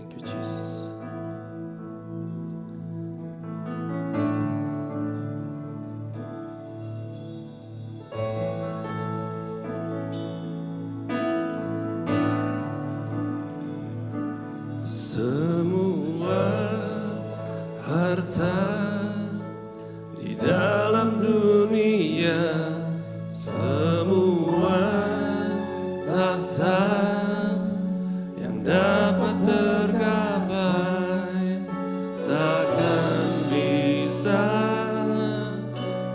Thank you, Jesus. Semua harta di dalam dunia, semua tata yang dapat tergapai, takkan bisa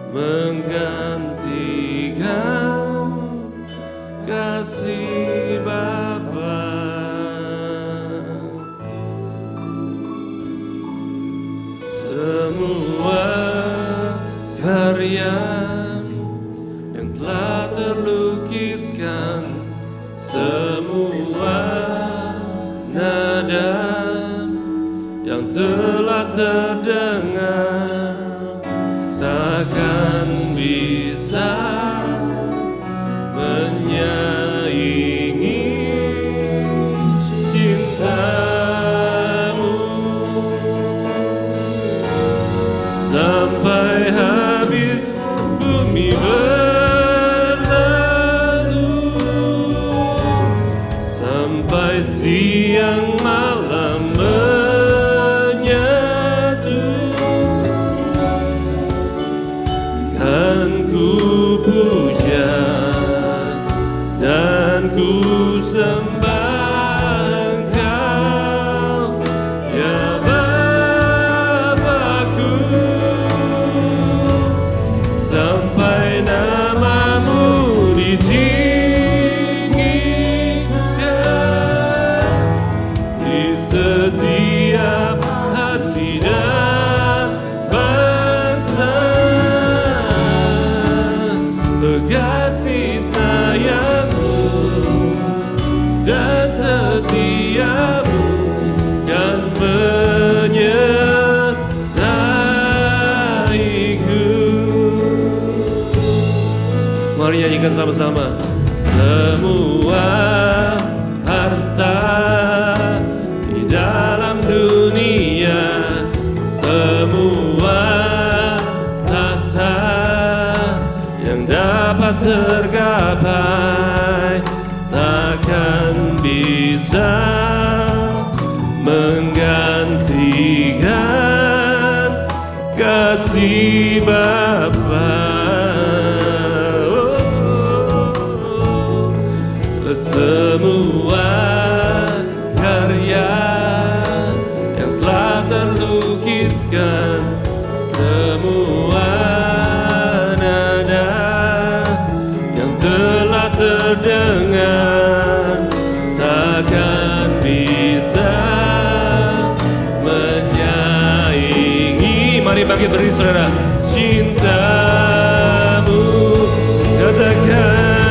menggantikan kasih Bapa. Semua karya yang telah terlukiskan, semua nada yang telah terdengar, takkan bisa menyaingi cintamu. Sampai habis bumi berlalu, sampai siang malam menyatu, kan ku puja dan ku sembah Engkau, ya Bapa-Ku. Sampai namamu ditinggikan di setiap hati dan bangsa, kasih sayangmu dan setiamu kan menyertaiku. Mari nyanyikan sama-sama. Semua harta di dalam dunia, semua tata yang dapat tergapai, takkan bisa menggantikan kasih Bapa. Semua karya yang telah terlukiskan, semua nada yang telah terdengar, takkan bisa menyaingi. Mari bangkit berdiri saudara. Cintamu, katakan.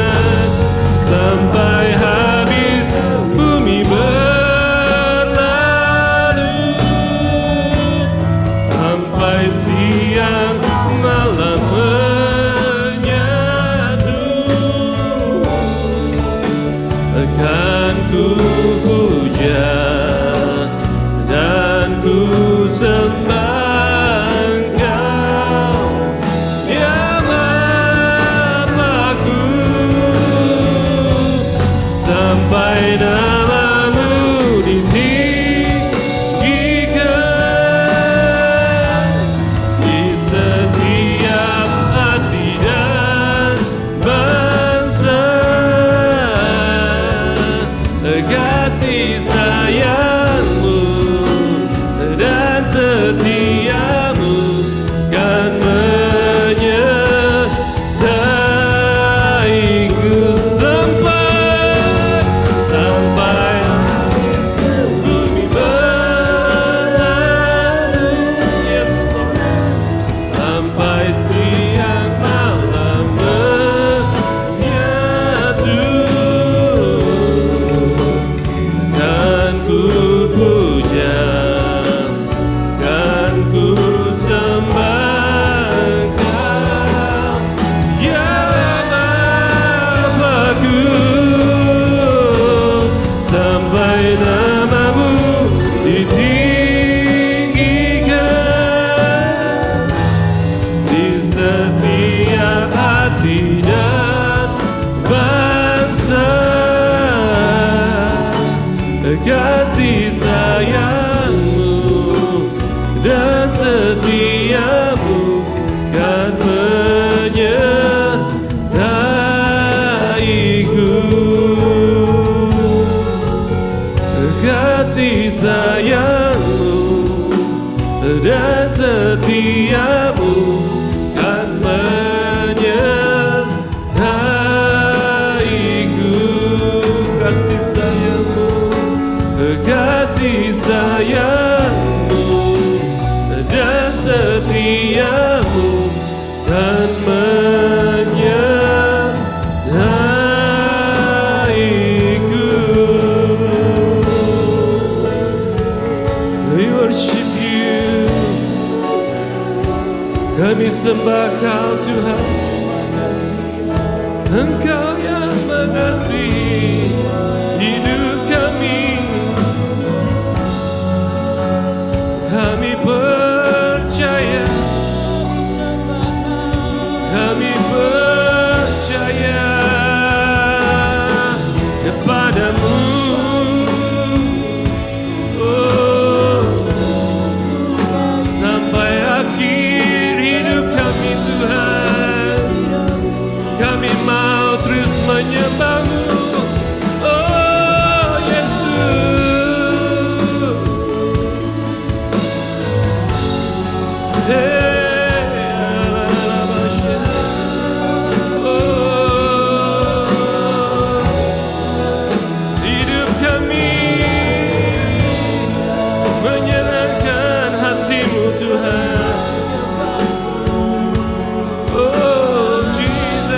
Sampai habis bumi berlalu, sampai siang malam menyatu, akan ku puja dan ku sembah Engkau, ya Bapa-Ku. Sampai namamu ditinggikan di setiap hati dan bangsa, kasih sayangmu dan setiamu kan menyertaiku. Sampai bumi berlalu, yes Lord, sampai siang malam menyatu, kan ku puja, kan ku sembah Engkau, ya Bapa-Ku. Sampai namamu kasih sayangmu dan setiamu kan menyertaiku. Kasih sayangmu dan setiamu kan menyertaiku. Kasih sayangmu, kasih sayangmu dan setiamu kan menyertaiku. We worship you. Kami sembah Kau Tuhan. Engkau yang mengasihi hidup kami. Kami percaya, kami percaya kepadamu. Oh, sampai akhir hidup kami Tuhan, kami mau terus menyembah-Mu. Oh Yesus, hidup kami menyenangkan hati-Mu Tuhan. Oh Jesus,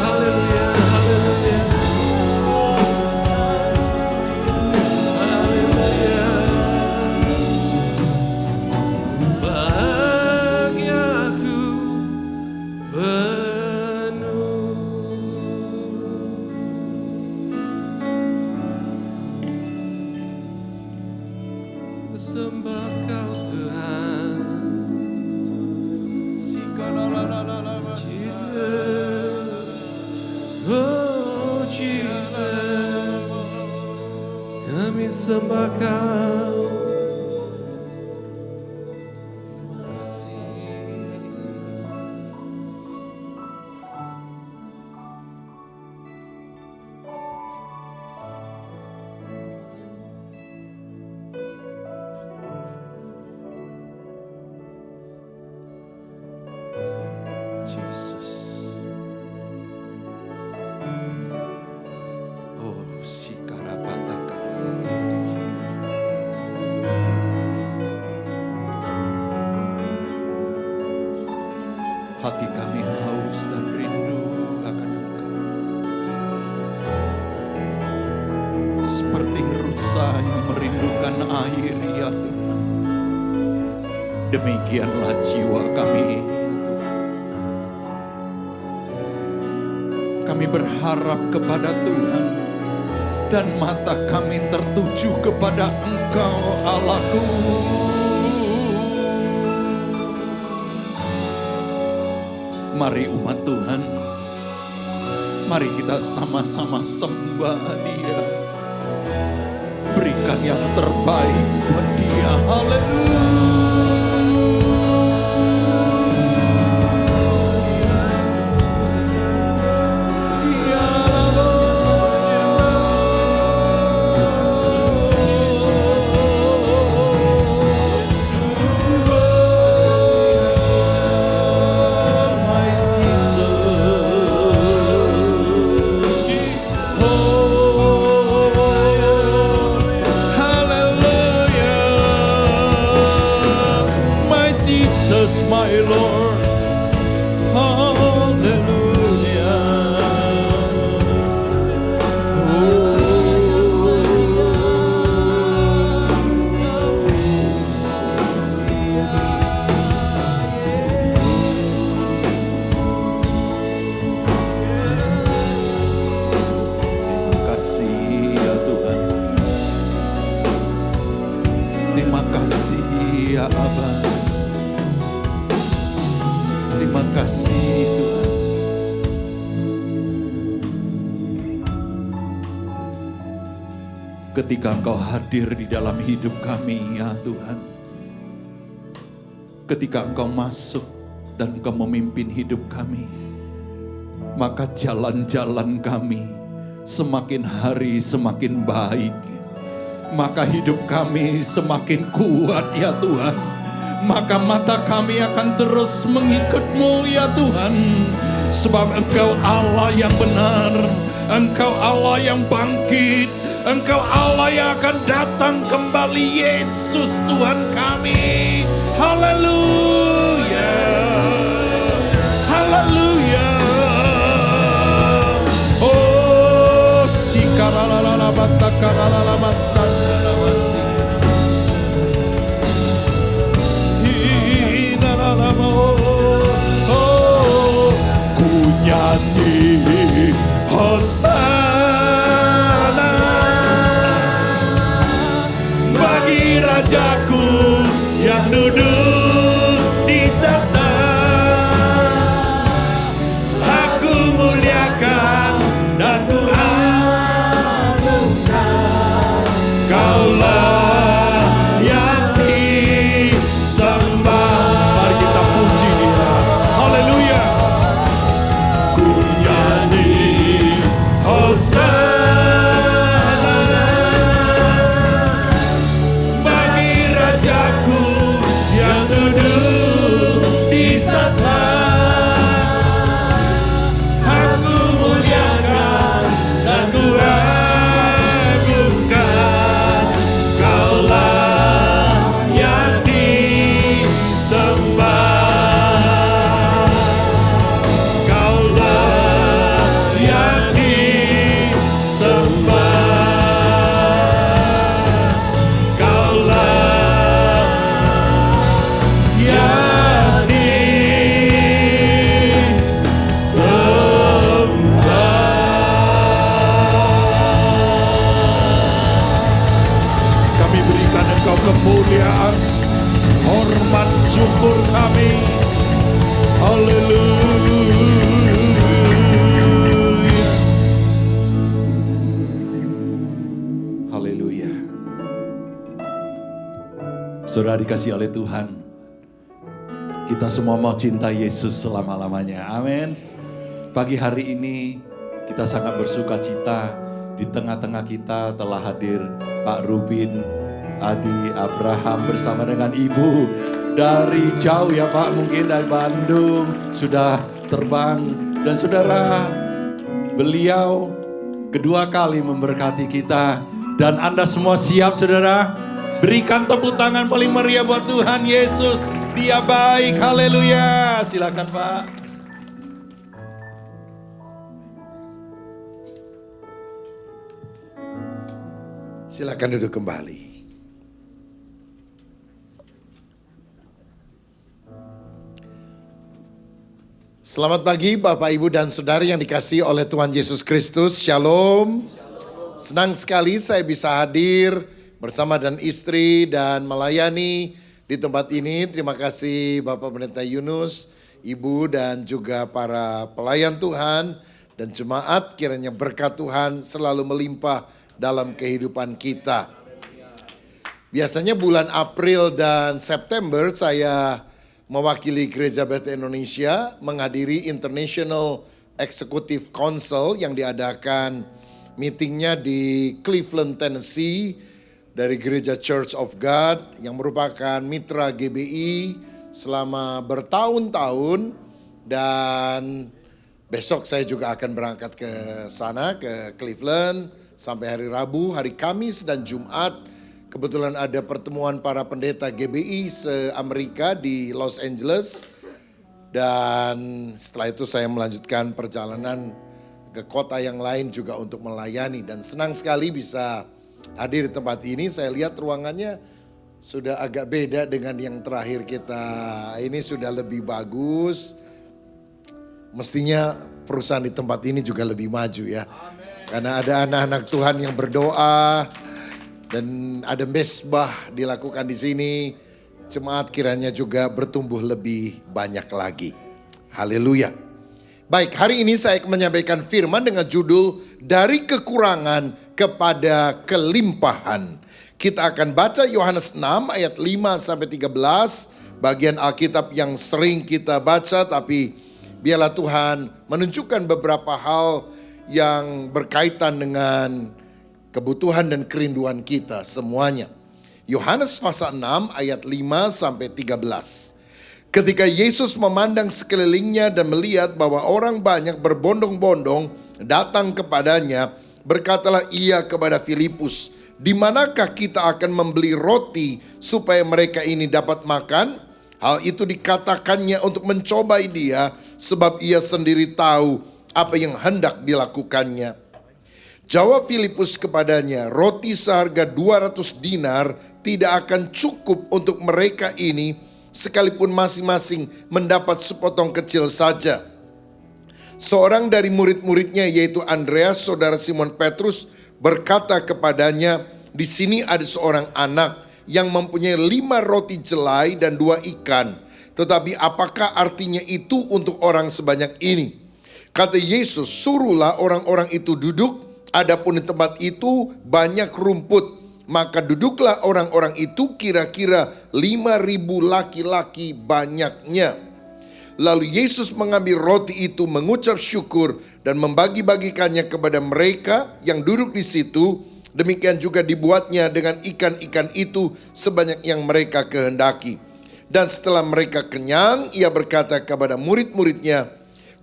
haleluya, haleluya, haleluya. Bahagiaku penuh. Sembah Kau Tuhan, Jesus, oh Jesus, kami sembah Kau. Jesus. Oh, sikarabata karalasi. Hati kami haus dan rindu akan Engkau. Seperti rusa yang merindukan air, ya Tuhan. Demikianlah jiwa kami. Kami berharap kepada Tuhan dan mata kami tertuju kepada Engkau Allahku. Mari umat Tuhan, mari kita sama-sama sembah Dia. Berikan yang terbaik buat Dia. Haleluya. Jesus, my Lord, hallelujah. Terima kasih ya Tuhan, terima kasih ya Abah. terima kasih Tuhan. Ketika Engkau hadir di dalam hidup kami ya Tuhan. Ketika Engkau masuk dan Engkau memimpin hidup kami, maka jalan-jalan kami semakin hari semakin baik. Maka hidup kami semakin kuat ya Tuhan. Maka mata kami akan terus mengikut-Mu ya Tuhan. Sebab Engkau Allah yang benar, Engkau Allah yang bangkit, Engkau Allah yang akan datang kembali, Yesus Tuhan kami. Haleluya. Haleluya. Oh, sikaralala batakaralala masandala masi. Hinalala oh, ku nyanyi Hosana bagi Rajaku yang duduk di tahta. Aku muliakan dan ku agungkan. Kaulah yang disembah. Mari kita puji Dia. Haleluya. Ku nyanyi Hosana bagi Rajaku yang duduk di tahta. Aku muliakan dan ku agungkan. Kaulah yang disembah. Kaulah yang disembah. Kaulah yang disembah. Kami berikan Engkau kemuliaan, hormat, syukur kami. Haleluya. Haleluya. Saudara dikasih oleh Tuhan, kita semua mau cinta Yesus selama-lamanya. Amin. Pagi hari ini kita sangat bersuka cita. Di tengah-tengah kita telah hadir Pak Rubin, Adi, Abraham bersama dengan Ibu. Dari jauh ya Pak, mungkin dari Bandung sudah terbang. Dan saudara, beliau kedua kali memberkati kita. Dan Anda semua siap saudara? Berikan tepuk tangan paling meriah buat Tuhan Yesus. Dia baik, haleluya. Silakan Pak. Silakan duduk kembali. Selamat pagi Bapak, Ibu, dan Saudara yang dikasihi oleh Tuhan Yesus Kristus. Shalom. Senang sekali saya bisa hadir bersama dan istri dan melayani di tempat ini. Terima kasih Bapak Pendeta Yunus, Ibu, dan juga para pelayan Tuhan dan jemaat. Kiranya berkat Tuhan selalu melimpah dalam kehidupan kita. Biasanya bulan April dan September saya mewakili Gereja Bethel Indonesia menghadiri International Executive Council yang diadakan meetingnya di Cleveland, Tennessee dari Gereja Church of God yang merupakan mitra GBI selama bertahun-tahun. Dan besok saya juga akan berangkat ke sana, ke Cleveland sampai hari Rabu. Hari Kamis dan Jumat kebetulan ada pertemuan para pendeta GBI se-Amerika di Los Angeles. Dan setelah itu saya melanjutkan perjalanan ke kota yang lain juga untuk melayani. Dan senang sekali bisa hadir di tempat ini. Saya lihat ruangannya sudah agak beda dengan yang terakhir kita. Ini sudah lebih bagus. Mestinya perusahaan di tempat ini juga lebih maju ya. Karena ada anak-anak Tuhan yang berdoa. Dan ada mesbah dilakukan di sini. Jemaat kiranya juga bertumbuh lebih banyak lagi. Haleluya. Baik, hari ini saya akan menyampaikan firman dengan judul Dari Kekurangan kepada Kelimpahan. Kita akan baca Yohanes 6 ayat 5 sampai 13, bagian Alkitab yang sering kita baca, tapi biarlah Tuhan menunjukkan beberapa hal yang berkaitan dengan kebutuhan dan kerinduan kita semuanya. Yohanes pasal 6 ayat 5 sampai 13. Ketika Yesus memandang sekelilingnya dan melihat bahwa orang banyak berbondong-bondong datang kepadanya, berkatalah ia kepada Filipus, "Di manakah kita akan membeli roti supaya mereka ini dapat makan?" Hal itu dikatakannya untuk mencobai dia, sebab ia sendiri tahu apa yang hendak dilakukannya. Jawab Filipus kepadanya, "Roti seharga 200 dinar tidak akan cukup untuk mereka ini, sekalipun masing-masing mendapat sepotong kecil saja." Seorang dari murid-muridnya, yaitu Andreas, saudara Simon Petrus, berkata kepadanya, "Di sini ada seorang anak yang mempunyai 5 roti jelai dan 2 ikan. Tetapi apakah artinya itu untuk orang sebanyak ini?" Kata Yesus, "Suruhlah orang-orang itu duduk, adapun di tempat itu banyak rumput." Maka duduklah orang-orang itu, kira-kira 5.000 laki-laki banyaknya. Lalu Yesus mengambil roti itu, mengucap syukur dan membagi-bagikannya kepada mereka yang duduk di situ. Demikian juga dibuatnya dengan ikan-ikan itu sebanyak yang mereka kehendaki. Dan setelah mereka kenyang, ia berkata kepada murid-muridnya,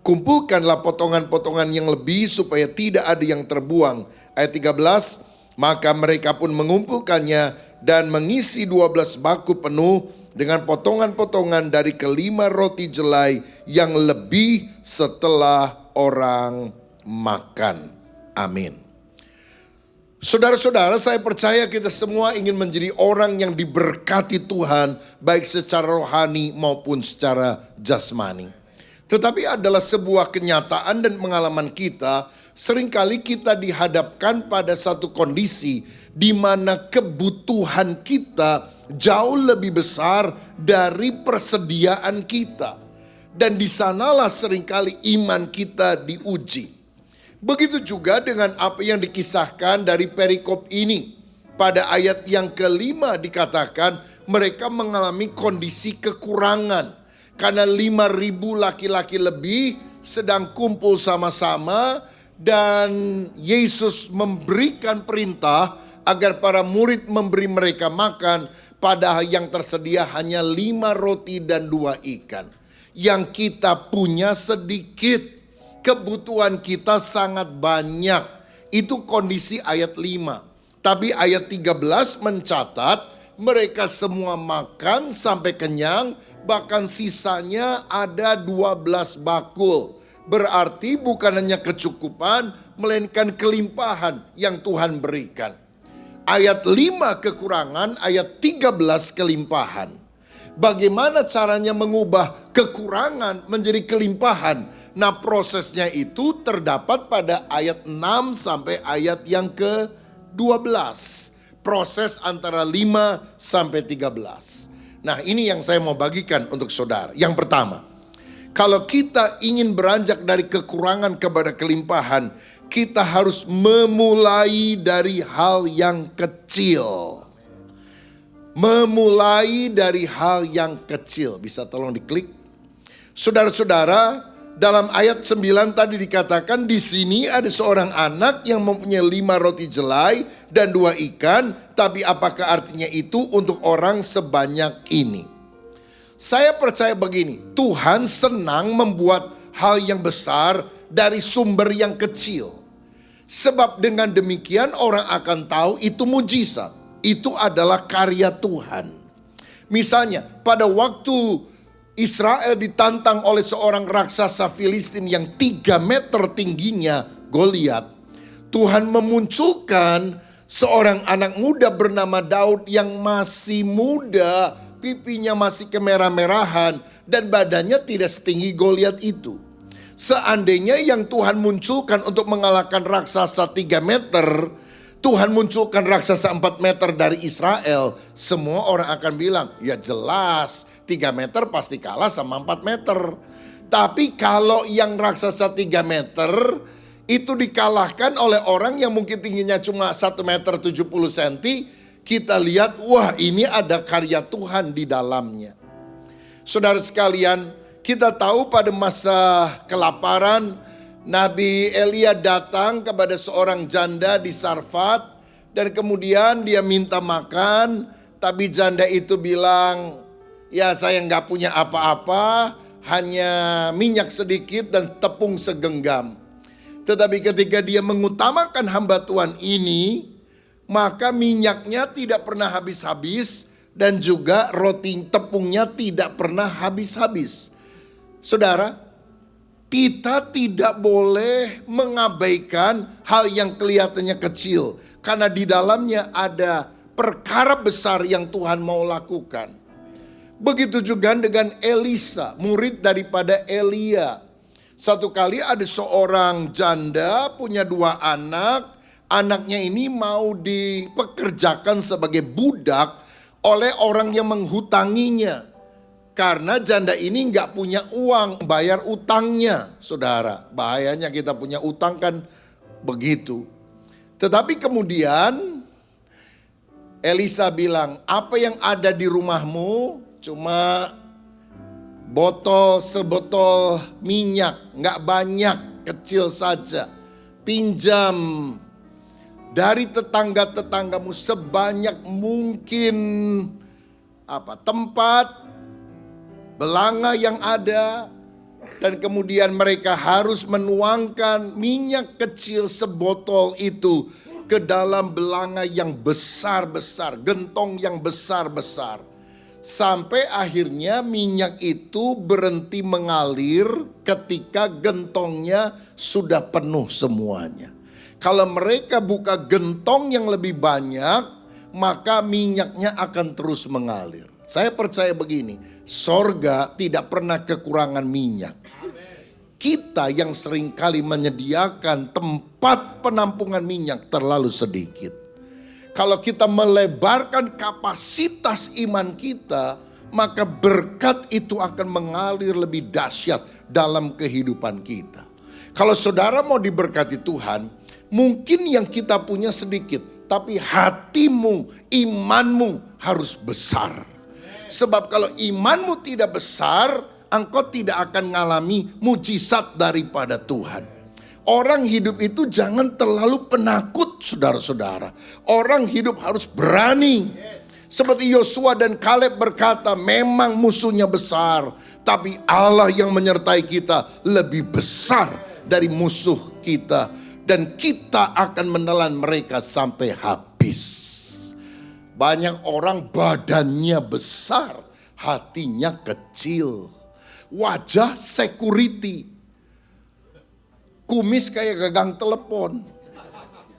"Kumpulkanlah potongan-potongan yang lebih supaya tidak ada yang terbuang." Ayat 13, maka mereka pun mengumpulkannya dan mengisi 12 baku penuh dengan potongan-potongan dari kelima roti jelai yang lebih setelah orang makan. Amin. Saudara-saudara, saya percaya kita semua ingin menjadi orang yang diberkati Tuhan, baik secara rohani maupun secara jasmani. Tetapi adalah sebuah kenyataan dan pengalaman kita, seringkali kita dihadapkan pada satu kondisi di mana kebutuhan kita jauh lebih besar dari persediaan kita. Dan di sanalah seringkali iman kita diuji. Begitu juga dengan apa yang dikisahkan dari perikop ini. Pada ayat yang kelima dikatakan mereka mengalami kondisi kekurangan. Karena 5.000 laki-laki lebih sedang kumpul sama-sama, dan Yesus memberikan perintah agar para murid memberi mereka makan, padahal yang tersedia hanya 5 roti dan 2 ikan. Yang kita punya sedikit, kebutuhan kita sangat banyak. Itu kondisi ayat 5. Tapi ayat 13 mencatat mereka semua makan sampai kenyang, bahkan sisanya ada 12 bakul. Berarti bukan hanya kecukupan, melainkan kelimpahan yang Tuhan berikan. Ayat 5 kekurangan, ayat 13 kelimpahan. Bagaimana caranya mengubah kekurangan menjadi kelimpahan? Nah, prosesnya itu terdapat pada ayat 6 sampai ayat yang ke-12. Proses antara 5 sampai 13. Nah, ini yang saya mau bagikan untuk saudara. Yang pertama, kalau kita ingin beranjak dari kekurangan kepada kelimpahan, kita harus memulai dari hal yang kecil. Memulai dari hal yang kecil. Bisa tolong diklik? Saudara-saudara, dalam ayat 9 tadi dikatakan di sini ada seorang anak yang mempunyai 5 roti jelai dan 2 ikan. Tapi apakah artinya itu untuk orang sebanyak ini? Saya percaya begini, Tuhan senang membuat hal yang besar dari sumber yang kecil. Sebab dengan demikian orang akan tahu itu mujizat. Itu adalah karya Tuhan. Misalnya pada waktu Israel ditantang oleh seorang raksasa Filistin yang 3 meter tingginya, Goliat, Tuhan memunculkan seorang anak muda bernama Daud yang masih muda, pipinya masih kemerah-merahan, dan badannya tidak setinggi Goliat itu. Seandainya yang Tuhan munculkan untuk mengalahkan raksasa 3 meter, Tuhan munculkan raksasa 4 meter dari Israel, semua orang akan bilang, ya jelas 3 meter pasti kalah sama 4 meter. Tapi kalau yang raksasa 3 meter itu dikalahkan oleh orang yang mungkin tingginya cuma 1 meter 70 cm. Kita lihat, wah ini ada karya Tuhan di dalamnya. Saudara sekalian, kita tahu pada masa kelaparan, Nabi Elia datang kepada seorang janda di Sarfat. Dan kemudian dia minta makan, tapi janda itu bilang, ya saya nggak punya apa-apa, hanya minyak sedikit dan tepung segenggam. Tetapi ketika dia mengutamakan hamba Tuhan ini, maka minyaknya tidak pernah habis-habis dan juga roti tepungnya tidak pernah habis-habis. Saudara, kita tidak boleh mengabaikan hal yang kelihatannya kecil, karena di dalamnya ada perkara besar yang Tuhan mau lakukan. Begitu juga dengan Elisa, murid daripada Elia. Satu kali ada seorang janda punya 2 anak. Anaknya ini mau dipekerjakan sebagai budak oleh orang yang menghutanginya. Karena janda ini nggak punya uang bayar utangnya. Saudara, bahayanya kita punya utang kan begitu. Tetapi kemudian Elisa bilang, apa yang ada di rumahmu cuma sebotol minyak, nggak banyak, kecil saja. Pinjam dari tetangga-tetanggamu sebanyak mungkin tempat, belanga yang ada. Dan kemudian mereka harus menuangkan minyak kecil sebotol itu ke dalam belanga yang besar-besar, gentong yang besar-besar. Sampai akhirnya minyak itu berhenti mengalir ketika gentongnya sudah penuh semuanya. Kalau mereka buka gentong yang lebih banyak, maka minyaknya akan terus mengalir. Saya percaya begini, sorga tidak pernah kekurangan minyak. Kita yang seringkali menyediakan tempat penampungan minyak terlalu sedikit. Kalau kita melebarkan kapasitas iman kita, maka berkat itu akan mengalir lebih dahsyat dalam kehidupan kita. Kalau saudara mau diberkati Tuhan, mungkin yang kita punya sedikit, tapi hatimu, imanmu harus besar. Sebab kalau imanmu tidak besar, engkau tidak akan mengalami mujizat daripada Tuhan. Orang hidup itu jangan terlalu penakut, saudara-saudara. Orang hidup harus berani. Seperti Yosua dan Kaleb berkata, memang musuhnya besar, tapi Allah yang menyertai kita lebih besar dari musuh kita. Dan kita akan menelan mereka sampai habis. Banyak orang badannya besar, hatinya kecil. Wajah security. Kumis kayak gagang telepon.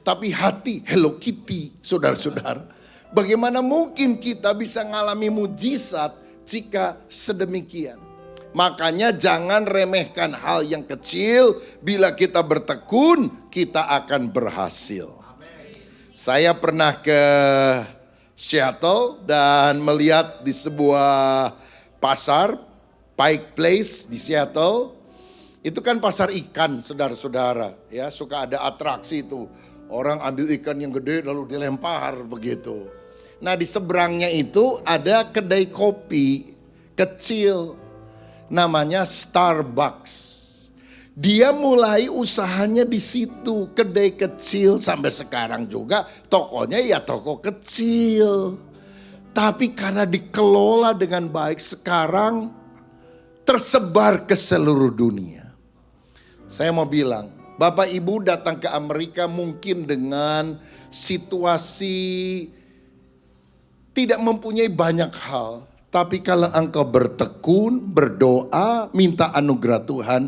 Tapi hati Hello Kitty, saudara-saudara. Bagaimana mungkin kita bisa mengalami mujizat jika sedemikian? Makanya jangan remehkan hal yang kecil. Bila kita bertekun, kita akan berhasil. Saya pernah ke Seattle dan melihat di sebuah pasar, Pike Place di Seattle. Itu kan pasar ikan, saudara-saudara. Ya, suka ada atraksi itu. Orang ambil ikan yang gede lalu dilempar begitu. Nah, di seberangnya itu ada kedai kopi kecil. Namanya Starbucks. Dia mulai usahanya di situ, kedai kecil, sampai sekarang juga tokonya ya toko kecil. Tapi karena dikelola dengan baik, sekarang tersebar ke seluruh dunia. Saya mau bilang, Bapak Ibu datang ke Amerika mungkin dengan situasi tidak mempunyai banyak hal. Tapi kalau engkau bertekun, berdoa, minta anugerah Tuhan,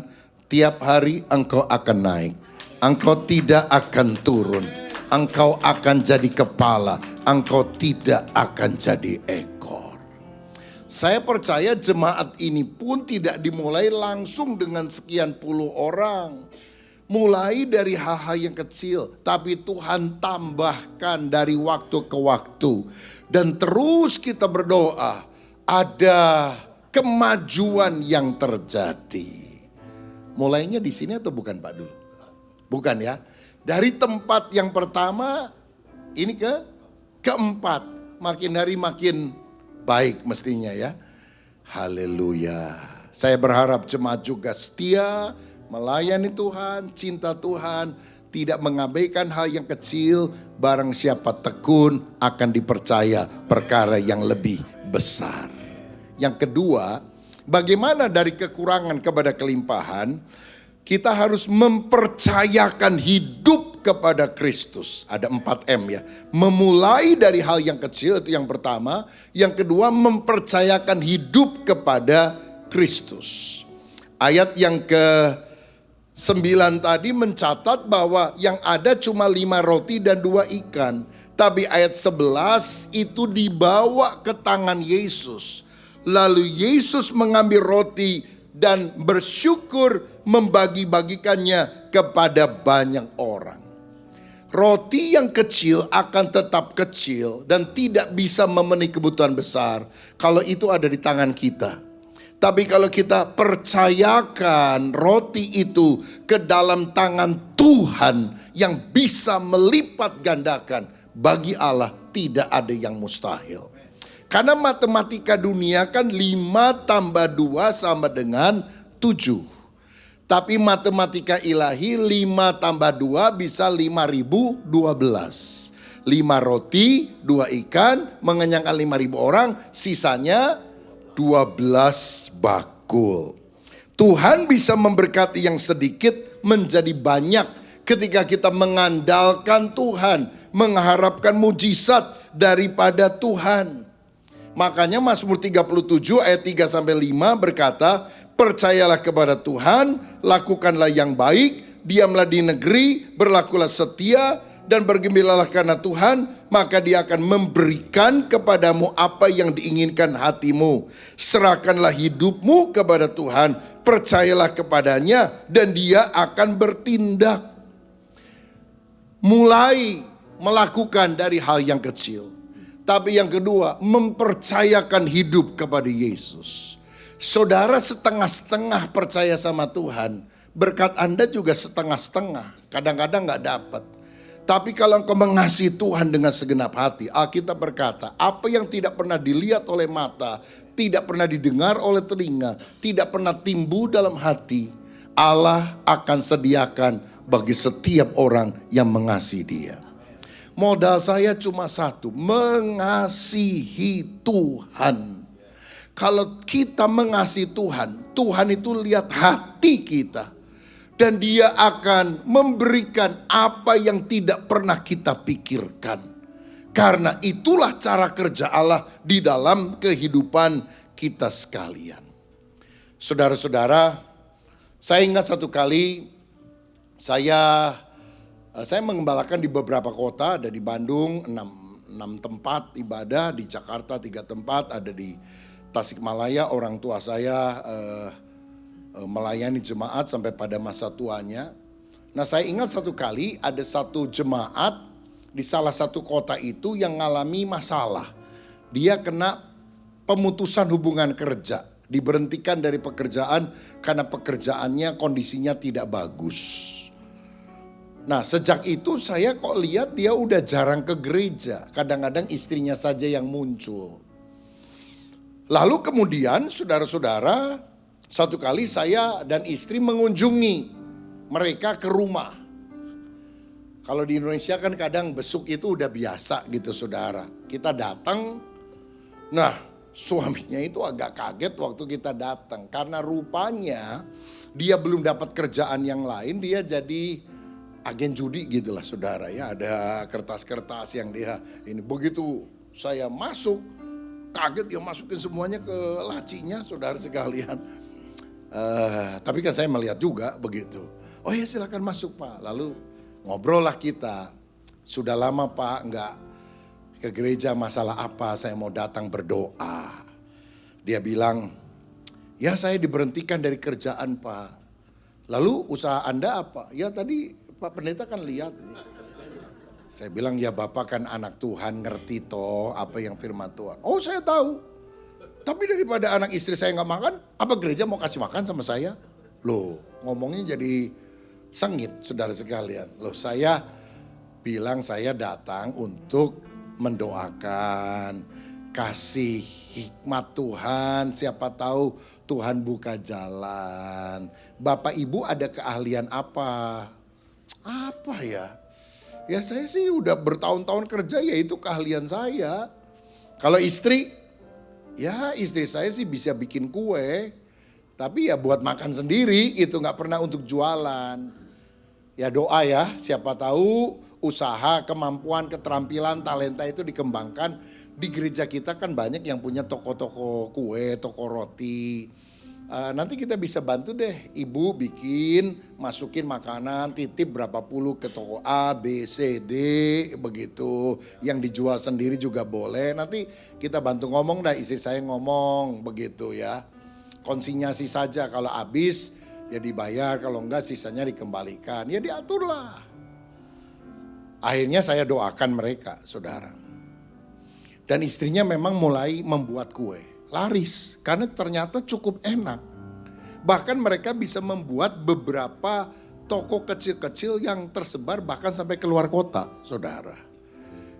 tiap hari engkau akan naik. Engkau tidak akan turun. Engkau akan jadi kepala. Engkau tidak akan jadi ekor. Saya percaya jemaat ini pun tidak dimulai langsung dengan sekian puluh orang. Mulai dari hal-hal yang kecil. Tapi Tuhan tambahkan dari waktu ke waktu. Dan terus kita berdoa. Ada kemajuan yang terjadi. Mulainya di sini atau bukan Pak dulu? Bukan ya. Dari tempat yang pertama ini keempat. Makin hari makin baik mestinya ya. Haleluya. Saya berharap jemaat juga setia melayani Tuhan, cinta Tuhan, tidak mengabaikan hal yang kecil. Barang siapa tekun akan dipercaya perkara yang lebih besar. Yang kedua, bagaimana dari kekurangan kepada kelimpahan, kita harus mempercayakan hidup kepada Kristus. Ada 4M ya. Memulai dari hal yang kecil, itu yang pertama. Yang kedua, mempercayakan hidup kepada Kristus. Ayat yang ke-9 tadi mencatat bahwa yang ada cuma 5 roti dan 2 ikan. Tapi ayat 11 itu dibawa ke tangan Yesus. Lalu Yesus mengambil roti dan bersyukur membagi-bagikannya kepada banyak orang. Roti yang kecil akan tetap kecil dan tidak bisa memenuhi kebutuhan besar kalau itu ada di tangan kita. Tapi kalau kita percayakan roti itu ke dalam tangan Tuhan yang bisa melipat gandakan, bagi Allah tidak ada yang mustahil. Karena matematika dunia kan 5 tambah 2 sama dengan 7. Tapi matematika ilahi 5 tambah 2 bisa 5.012. 5 roti, 2 ikan, mengenyangkan 5.000 orang, sisanya 12 bakul. Tuhan bisa memberkati yang sedikit menjadi banyak ketika kita mengandalkan Tuhan, mengharapkan mujizat daripada Tuhan. Makanya Mazmur 37 ayat 3-5 berkata, percayalah kepada Tuhan, lakukanlah yang baik, diamlah di negeri, berlakulah setia, dan bergembiralah karena Tuhan, maka Dia akan memberikan kepadamu apa yang diinginkan hatimu. Serahkanlah hidupmu kepada Tuhan, percayalah kepadanya, dan Dia akan bertindak. Mulai melakukan dari hal yang kecil. Tapi yang kedua, mempercayakan hidup kepada Yesus. Saudara setengah-setengah percaya sama Tuhan, berkat Anda juga setengah-setengah. Kadang-kadang gak dapat. Tapi kalau engkau mengasihi Tuhan dengan segenap hati, Alkitab berkata, apa yang tidak pernah dilihat oleh mata, tidak pernah didengar oleh telinga, tidak pernah timbul dalam hati, Allah akan sediakan bagi setiap orang yang mengasihi Dia. Modal saya cuma satu, mengasihi Tuhan. Kalau kita mengasihi Tuhan, Tuhan itu lihat hati kita. Dan Dia akan memberikan apa yang tidak pernah kita pikirkan. Karena itulah cara kerja Allah di dalam kehidupan kita sekalian. Saudara-saudara, saya ingat satu kali saya mengembalakan di beberapa kota, ada di Bandung 6 tempat ibadah, di Jakarta 3 tempat, ada di Tasikmalaya orang tua saya melayani jemaat sampai pada masa tuanya. Nah saya ingat satu kali ada satu jemaat di salah satu kota itu yang mengalami masalah. Dia kena pemutusan hubungan kerja, diberhentikan dari pekerjaan karena pekerjaannya kondisinya tidak bagus. Nah sejak itu saya kok lihat dia udah jarang ke gereja. Kadang-kadang istrinya saja yang muncul. Lalu kemudian saudara-saudara, satu kali saya dan istri mengunjungi mereka ke rumah. Kalau di Indonesia kan kadang besuk itu udah biasa gitu saudara. Kita datang, nah suaminya itu agak kaget waktu kita datang. Karena rupanya dia belum dapat kerjaan yang lain, dia jadi agen judi gitulah saudara ya, ada kertas-kertas yang dia ini. Begitu saya masuk, kaget dia masukin semuanya ke lacinya saudara sekalian. Tapi kan saya melihat juga begitu. Oh ya silakan masuk Pak. Lalu ngobrol lah kita. Sudah lama Pak enggak ke gereja, masalah apa? Saya mau datang berdoa. Dia bilang, ya saya diberhentikan dari kerjaan Pak. Lalu usaha Anda apa? Ya tadi Pak Pendeta kan lihat. Saya bilang ya Bapak kan anak Tuhan, ngerti toh apa yang firman Tuhan. Oh saya tahu. Tapi daripada anak istri saya gak makan, apa gereja mau kasih makan sama saya? Loh, ngomongnya jadi sengit, saudara sekalian. Loh, saya bilang saya datang untuk mendoakan, kasih hikmat Tuhan, siapa tahu Tuhan buka jalan. Bapak Ibu ada keahlian apa? Apa ya? Ya saya sih udah bertahun-tahun kerja, ya itu keahlian saya. Kalau istri, ya istri saya sih bisa bikin kue. Tapi ya buat makan sendiri itu, gak pernah untuk jualan. Ya doa ya, siapa tahu usaha, kemampuan, keterampilan, talenta itu dikembangkan. Di gereja kita kan banyak yang punya toko-toko kue, toko roti. Nanti kita bisa bantu deh, ibu bikin, masukin makanan, titip berapa puluh ke toko A, B, C, D, begitu. Yang dijual sendiri juga boleh, nanti kita bantu ngomong dah, istri saya ngomong, begitu ya. Konsinyasi saja, kalau habis ya dibayar, kalau enggak sisanya dikembalikan, ya diaturlah. Akhirnya saya doakan mereka, saudara. Dan istrinya memang mulai membuat kue. Laris, karena ternyata cukup enak. Bahkan mereka bisa membuat beberapa toko kecil-kecil yang tersebar bahkan sampai keluar kota, saudara.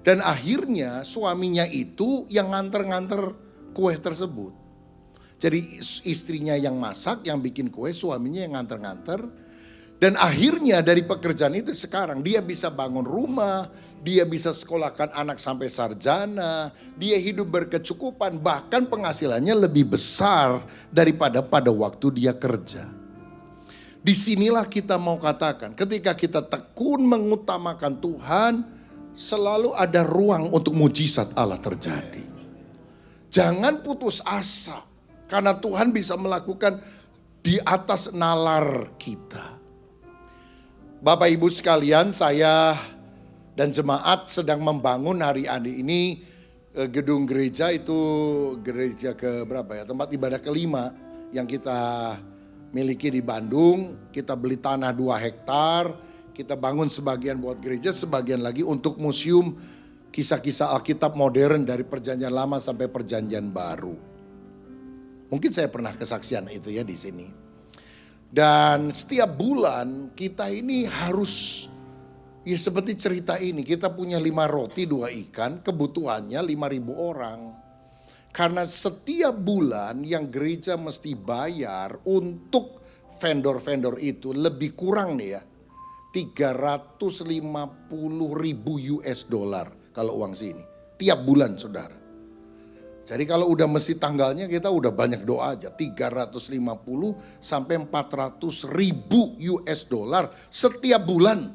Dan akhirnya suaminya itu yang nganter-nganter kue tersebut. Jadi istrinya yang masak, yang bikin kue, suaminya yang nganter-nganter. Dan akhirnya dari pekerjaan itu sekarang dia bisa bangun rumah, dia bisa sekolahkan anak sampai sarjana, dia hidup berkecukupan, bahkan penghasilannya lebih besar daripada pada waktu dia kerja. Disinilah kita mau katakan, ketika kita tekun mengutamakan Tuhan, selalu ada ruang untuk mujizat Allah terjadi. Jangan putus asa, karena Tuhan bisa melakukan di atas nalar kita. Bapak Ibu sekalian, saya dan jemaat sedang membangun hari ini gedung gereja, itu gereja ke berapa ya, tempat ibadah kelima yang kita miliki di Bandung. Kita beli tanah 2 hektar, kita bangun sebagian buat gereja, sebagian lagi untuk museum kisah-kisah Alkitab modern dari perjanjian lama sampai perjanjian baru. Mungkin saya pernah kesaksian itu ya di sini. Dan setiap bulan kita ini harus, ya seperti cerita ini, kita punya 5 roti 2 ikan, kebutuhannya 5.000 orang. Karena setiap bulan yang gereja mesti bayar untuk vendor-vendor itu lebih kurang nih ya, 350.000 US dollar kalau uang sini. Tiap bulan saudara. Jadi kalau udah mesti tanggalnya kita udah banyak doa aja. 350 sampai 400 ribu US dollar setiap bulan.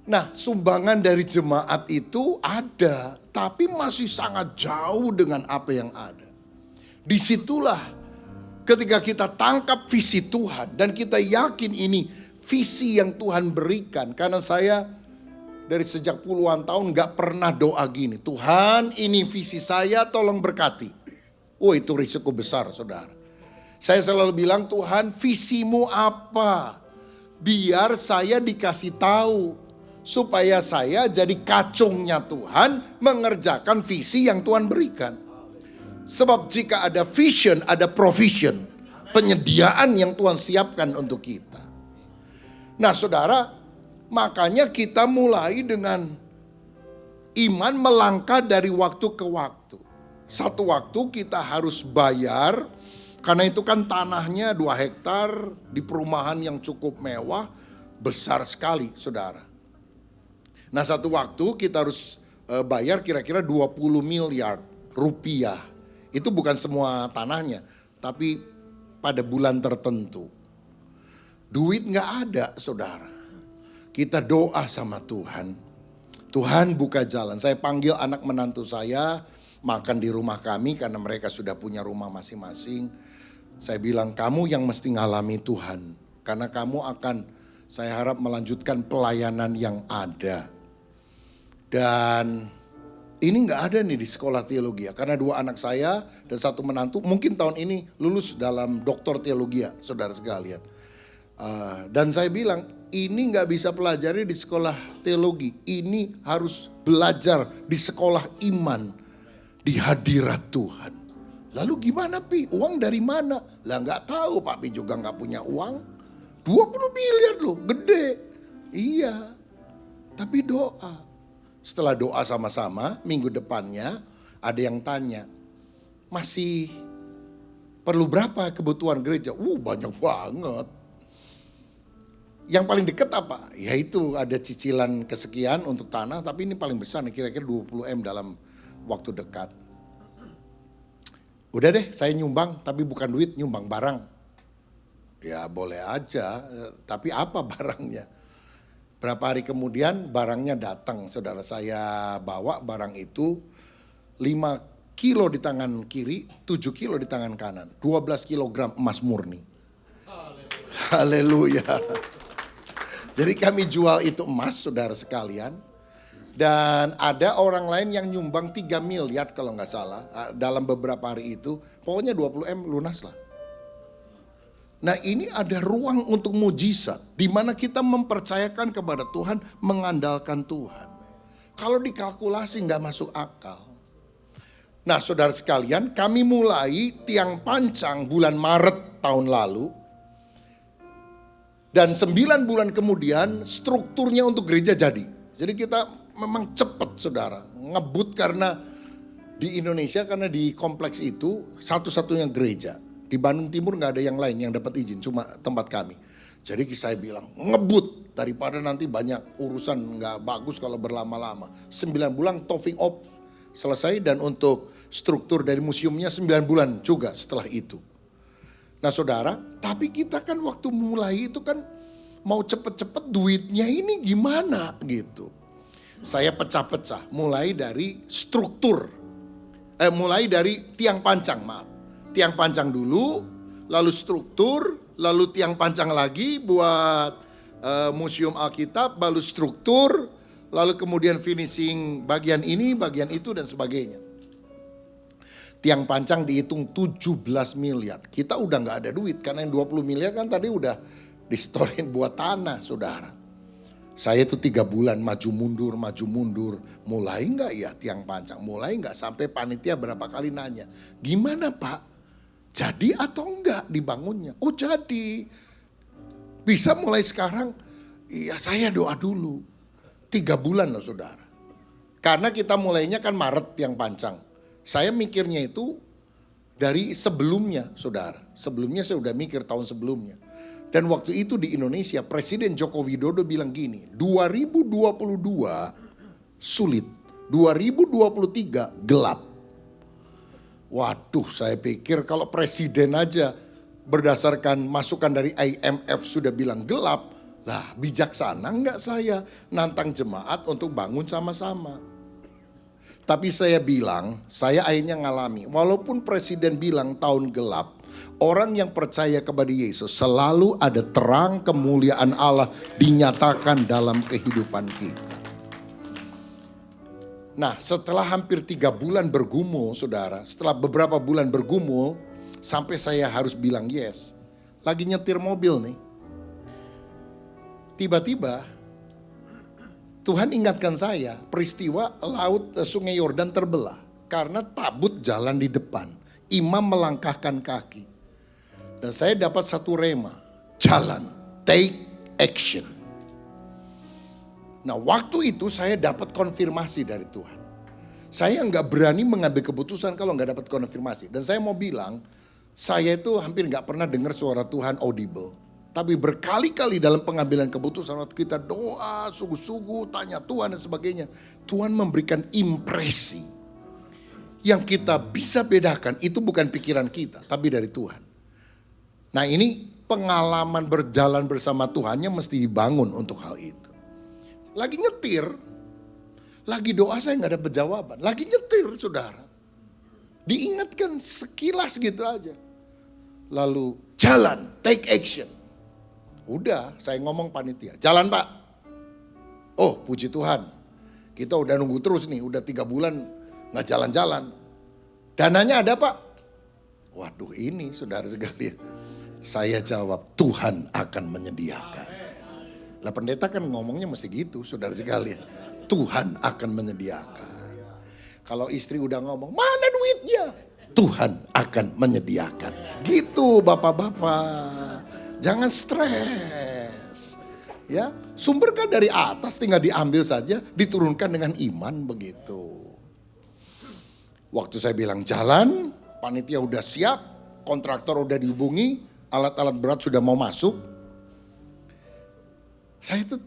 Nah, sumbangan dari jemaat itu ada, tapi masih sangat jauh dengan apa yang ada. Disitulah ketika kita tangkap visi Tuhan dan kita yakin ini visi yang Tuhan berikan. Karena saya dari sejak puluhan tahun gak pernah doa gini, Tuhan ini visi saya tolong berkati. Oh itu risiko besar saudara. Saya selalu bilang, Tuhan visimu apa? Biar saya dikasih tahu. Supaya saya jadi kacungnya Tuhan mengerjakan visi yang Tuhan berikan. Sebab jika ada vision, ada provision. Penyediaan yang Tuhan siapkan untuk kita. Nah saudara, makanya kita mulai dengan iman melangkah dari waktu ke waktu. Satu waktu kita harus bayar, karena itu kan tanahnya 2 hektar di perumahan yang cukup mewah, besar sekali saudara. Nah satu waktu kita harus bayar kira-kira 20 miliar rupiah. Itu bukan semua tanahnya, tapi pada bulan tertentu. Duit gak ada saudara. Kita doa sama Tuhan. Tuhan buka jalan. Saya panggil anak menantu saya makan di rumah kami karena mereka sudah punya rumah masing-masing. Saya bilang kamu yang mesti ngalami Tuhan. Karena kamu akan, saya harap melanjutkan pelayanan yang ada. Dan ini gak ada nih di sekolah teologi ya. Karena 2 anak saya dan 1 menantu mungkin tahun ini lulus dalam doktor teologi ya, saudara sekalian. Dan saya bilang ini gak bisa pelajari di sekolah teologi. Ini harus belajar di sekolah iman. Di hadirat Tuhan. Lalu gimana Pi? Uang dari mana? Lah nggak tahu, Pak Pi juga nggak punya uang. 20 miliar loh, gede. Iya, tapi doa. Setelah doa sama-sama, minggu depannya ada yang tanya, masih perlu berapa kebutuhan gereja? Banyak banget. Yang paling dekat apa? Yaitu ada cicilan kesekian untuk tanah, tapi ini paling besar nih, kira-kira 20 M dalam waktu dekat. Udah deh, saya nyumbang, tapi bukan duit, nyumbang barang. Ya boleh aja, tapi apa barangnya? Berapa hari kemudian barangnya datang, saudara, saya bawa barang itu 5 kilo di tangan kiri, 7 kilo di tangan kanan, 12 kilogram emas murni. Haleluya. Jadi kami jual itu emas, saudara sekalian. Dan ada orang lain yang nyumbang 3 miliar kalau nggak salah dalam beberapa hari itu. Pokoknya 20 M lunas lah. Nah ini ada ruang untuk mujizat. Di mana kita mempercayakan kepada Tuhan, mengandalkan Tuhan. Kalau dikalkulasi nggak masuk akal. Nah saudara sekalian, kami mulai tiang pancang bulan Maret tahun lalu. Dan 9 bulan kemudian strukturnya untuk gereja jadi. Jadi kita memang cepat saudara, ngebut karena di Indonesia, karena di kompleks itu satu-satunya gereja. Di Bandung Timur gak ada yang lain yang dapat izin, cuma tempat kami. Jadi saya bilang ngebut daripada nanti banyak urusan gak bagus kalau berlama-lama. 9 bulan topping up selesai, dan untuk struktur dari museumnya 9 bulan juga setelah itu. Nah saudara, tapi kita kan waktu mulai itu kan mau cepet-cepet duitnya ini gimana gitu. Saya pecah-pecah, mulai dari struktur, mulai dari tiang pancang, maaf. Tiang pancang dulu, lalu struktur, lalu tiang pancang lagi buat Museum Alkitab, lalu struktur, lalu kemudian finishing bagian ini, bagian itu dan sebagainya. Tiang pancang dihitung 17 miliar. Kita udah gak ada duit, karena yang 20 miliar kan tadi udah disetorin buat tanah, saudara. Saya itu 3 bulan maju mundur. Mulai enggak ya tiang pancang? Mulai enggak, sampai panitia berapa kali nanya. Gimana Pak? Jadi atau enggak dibangunnya? Oh jadi. Bisa mulai sekarang? Iya saya doa dulu. 3 bulan loh saudara. Karena kita mulainya kan Maret tiang pancang. Saya mikirnya itu dari sebelumnya saudara. Sebelumnya saya udah mikir tahun sebelumnya. Dan waktu itu di Indonesia Presiden Joko Widodo bilang gini, 2022 sulit, 2023 gelap. Waduh, saya pikir kalau presiden aja berdasarkan masukan dari IMF sudah bilang gelap, lah bijaksana enggak saya nantang jemaat untuk bangun sama-sama. Tapi saya bilang, saya akhirnya ngalami, walaupun presiden bilang tahun gelap, orang yang percaya kepada Yesus selalu ada terang kemuliaan Allah dinyatakan dalam kehidupan kita. Nah setelah hampir 3 bulan bergumul saudara, setelah beberapa bulan bergumul sampai saya harus bilang yes. Lagi nyetir mobil nih. Tiba-tiba Tuhan ingatkan saya peristiwa sungai Yordan terbelah. Karena tabut jalan di depan. Imam melangkahkan kaki. Dan saya dapat satu rema, jalan, take action. Nah waktu itu saya dapat konfirmasi dari Tuhan. Saya nggak berani mengambil keputusan kalau nggak dapat konfirmasi. Dan saya mau bilang, saya itu hampir nggak pernah dengar suara Tuhan audible. Tapi berkali-kali dalam pengambilan keputusan waktu kita doa, sungguh-sungguh, tanya Tuhan dan sebagainya. Tuhan memberikan impresi. Yang kita bisa bedakan itu bukan pikiran kita, tapi dari Tuhan. Nah ini pengalaman berjalan bersama Tuhannya mesti dibangun untuk hal itu. Lagi nyetir, lagi doa saya gak dapat jawaban. Lagi nyetir saudara. Diingatkan sekilas gitu aja. Lalu jalan, take action. Udah saya ngomong panitia, jalan Pak. Oh puji Tuhan, kita udah nunggu terus nih, udah 3 bulan gak jalan-jalan. Dananya ada Pak? Waduh ini saudara sekalian. Saya jawab Tuhan akan menyediakan. Lah pendeta kan ngomongnya mesti gitu saudara sekalian. Tuhan akan menyediakan. Kalau istri udah ngomong mana duitnya? Tuhan akan menyediakan. Gitu bapak-bapak. Jangan stres. Ya, sumber kan dari atas, tinggal diambil saja, diturunkan dengan iman begitu. Waktu saya bilang jalan, panitia udah siap, kontraktor udah dihubungi, alat-alat berat sudah mau masuk. Saya itu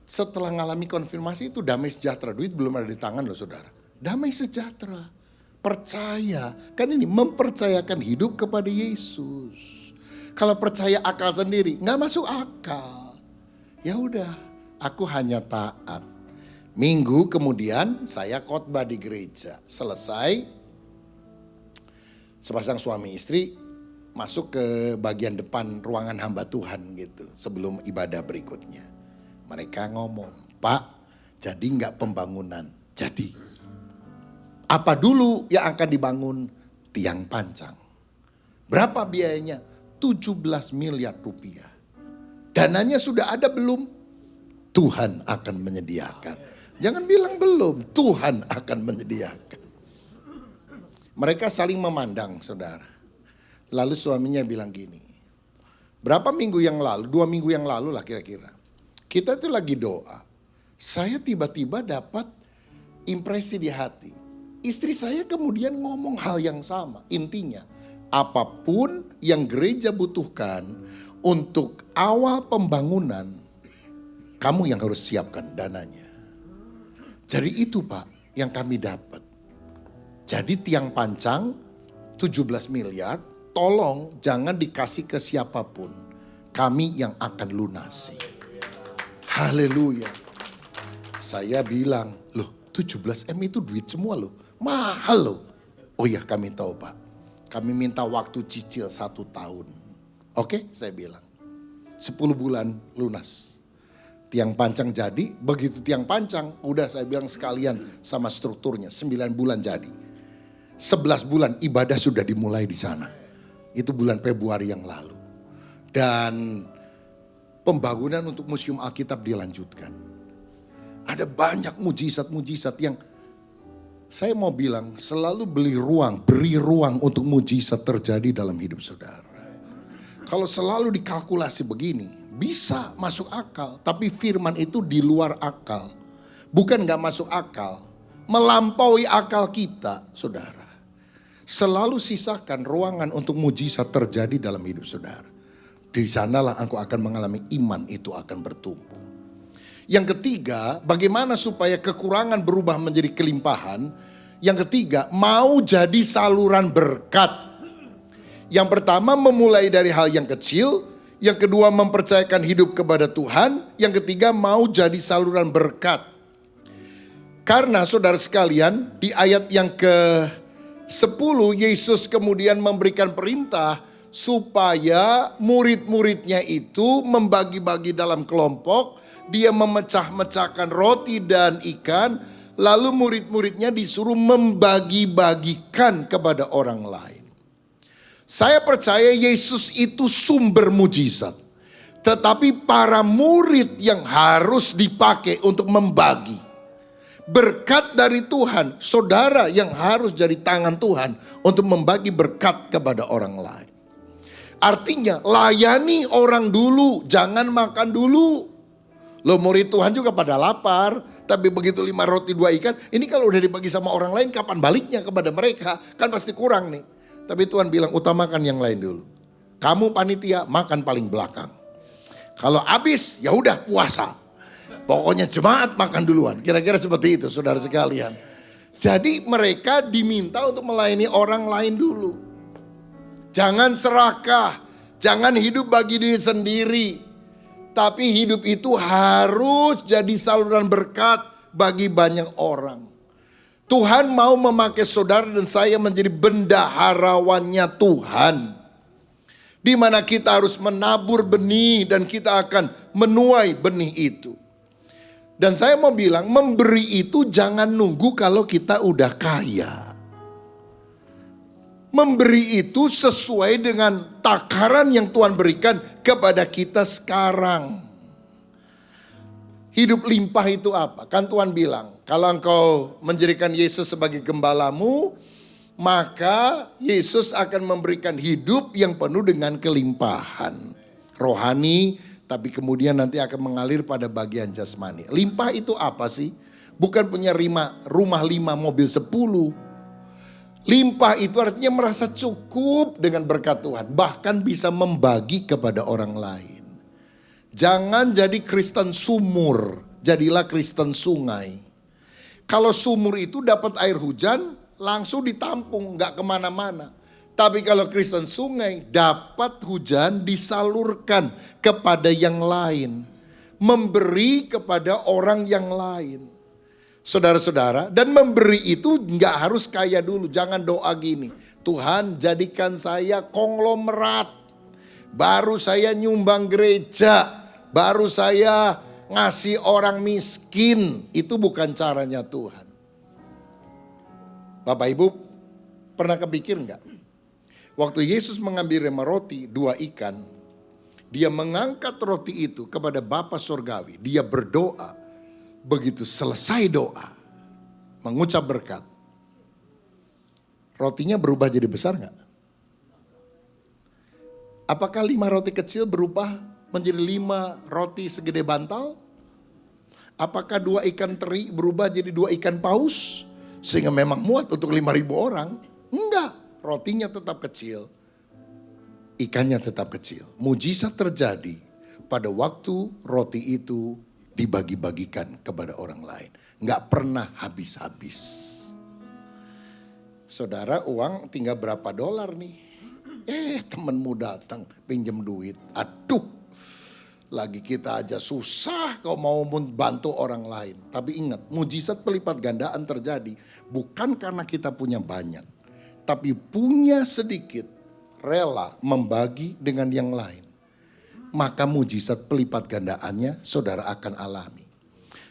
setelah ngalami konfirmasi itu damai sejahtera. Duit belum ada di tangan loh saudara. Damai sejahtera. Percaya. Kan ini mempercayakan hidup kepada Yesus. Kalau percaya akal sendiri, nggak masuk akal. Ya udah, aku hanya taat. Minggu kemudian saya khotbah di gereja. Selesai, sepasang suami istri masuk ke bagian depan ruangan hamba Tuhan gitu. Sebelum ibadah berikutnya. Mereka ngomong, Pak, jadi nggak pembangunan? Jadi. Apa dulu yang akan dibangun? Tiang pancang. Berapa biayanya? 17 miliar rupiah. Dananya sudah ada belum? Tuhan akan menyediakan. Jangan bilang belum, Tuhan akan menyediakan. Mereka saling memandang saudara. Lalu suaminya bilang gini, berapa minggu yang lalu, 2 minggu yang lalu lah kira-kira. Kita tuh lagi doa. Saya tiba-tiba dapat impresi di hati. Istri saya kemudian ngomong hal yang sama. Intinya, apapun yang gereja butuhkan untuk awal pembangunan, kamu yang harus siapkan dananya. Jadi itu Pak yang kami dapat. Jadi tiang pancang 17 miliar, tolong jangan dikasih ke siapapun. Kami yang akan lunasi. Haleluya. Saya bilang, loh 17M itu duit semua loh. Mahal loh. Oh iya kami tahu Pak. Kami minta waktu cicil 1 tahun. Oke saya bilang. 10 bulan lunas. Tiang pancang jadi. Begitu tiang pancang udah saya bilang sekalian sama strukturnya. 9 bulan jadi. 11 bulan ibadah sudah dimulai di sana. Itu bulan Februari yang lalu. Dan pembangunan untuk Museum Alkitab dilanjutkan. Ada banyak mujizat-mujizat yang saya mau bilang selalu beri ruang untuk mujizat terjadi dalam hidup saudara. Kalau selalu dikalkulasi begini, bisa masuk akal. Tapi firman itu di luar akal. Bukan gak masuk akal, melampaui akal kita saudara. Selalu sisakan ruangan untuk mujizat terjadi dalam hidup saudara. Di sanalah engkau akan mengalami iman itu akan bertumbuh. Yang ketiga, bagaimana supaya kekurangan berubah menjadi kelimpahan. Yang ketiga, mau jadi saluran berkat. Yang pertama memulai dari hal yang kecil. Yang kedua mempercayakan hidup kepada Tuhan. Yang ketiga mau jadi saluran berkat. Karena saudara sekalian di ayat yang ke-10 Yesus kemudian memberikan perintah supaya murid-muridnya itu membagi-bagi dalam kelompok. Dia memecah-mecahkan roti dan ikan. Lalu murid-muridnya disuruh membagi-bagikan kepada orang lain. Saya percaya Yesus itu sumber mujizat. Tetapi para murid yang harus dipakai untuk membagi. Berkat dari Tuhan, saudara yang harus jadi tangan Tuhan untuk membagi berkat kepada orang lain. Artinya layani orang dulu, jangan makan dulu. Loh murid Tuhan juga pada lapar, tapi begitu 5 roti 2 ikan, ini kalau udah dibagi sama orang lain kapan baliknya kepada mereka? Kan pasti kurang nih. Tapi Tuhan bilang utamakan yang lain dulu. Kamu panitia makan paling belakang. Kalau habis ya udah puasa. Pokoknya jemaat makan duluan. Kira-kira seperti itu saudara sekalian. Jadi mereka diminta untuk melayani orang lain dulu. Jangan serakah, jangan hidup bagi diri sendiri. Tapi hidup itu harus jadi saluran berkat bagi banyak orang. Tuhan mau memakai saudara dan saya menjadi bendaharawannya Tuhan. Di mana kita harus menabur benih dan kita akan menuai benih itu. Dan saya mau bilang memberi itu jangan nunggu kalau kita udah kaya. Memberi itu sesuai dengan takaran yang Tuhan berikan kepada kita sekarang. Hidup limpah itu apa? Kan Tuhan bilang, kalau engkau menjadikan Yesus sebagai gembalamu, maka Yesus akan memberikan hidup yang penuh dengan kelimpahan. Rohani, tapi kemudian nanti akan mengalir pada bagian jasmani. Limpah itu apa sih? Bukan punya rumah 5, mobil 10. Limpah itu artinya merasa cukup dengan berkat Tuhan. Bahkan bisa membagi kepada orang lain. Jangan jadi Kristen sumur, jadilah Kristen sungai. Kalau sumur itu dapat air hujan, langsung ditampung, gak kemana-mana. Tapi kalau Kristen sungai, dapat hujan disalurkan kepada yang lain. Memberi kepada orang yang lain. Saudara-saudara, dan memberi itu gak harus kaya dulu. Jangan doa gini, Tuhan jadikan saya konglomerat. Baru saya nyumbang gereja. Baru saya ngasih orang miskin. Itu bukan caranya Tuhan. Bapak Ibu pernah kepikir enggak? Waktu Yesus mengambil 5 roti, 2 ikan. Dia mengangkat roti itu kepada Bapa Surgawi. Dia berdoa. Begitu selesai doa. Mengucap berkat. Rotinya berubah jadi besar enggak? Apakah 5 roti kecil berubah menjadi 5 roti segede bantal? Apakah 2 ikan teri berubah jadi 2 ikan paus? Sehingga memang muat untuk 5.000 orang. Enggak, rotinya tetap kecil. Ikannya tetap kecil. Mujizat terjadi pada waktu roti itu dibagi-bagikan kepada orang lain. Enggak pernah habis-habis. Saudara, uang tinggal berapa dolar nih? Temenmu datang pinjam duit. Aduh. Lagi kita aja susah kau mau membantu orang lain. Tapi ingat, mujizat pelipat gandaan terjadi bukan karena kita punya banyak. Tapi punya sedikit, rela membagi dengan yang lain. Maka mujizat pelipat gandaannya saudara akan alami.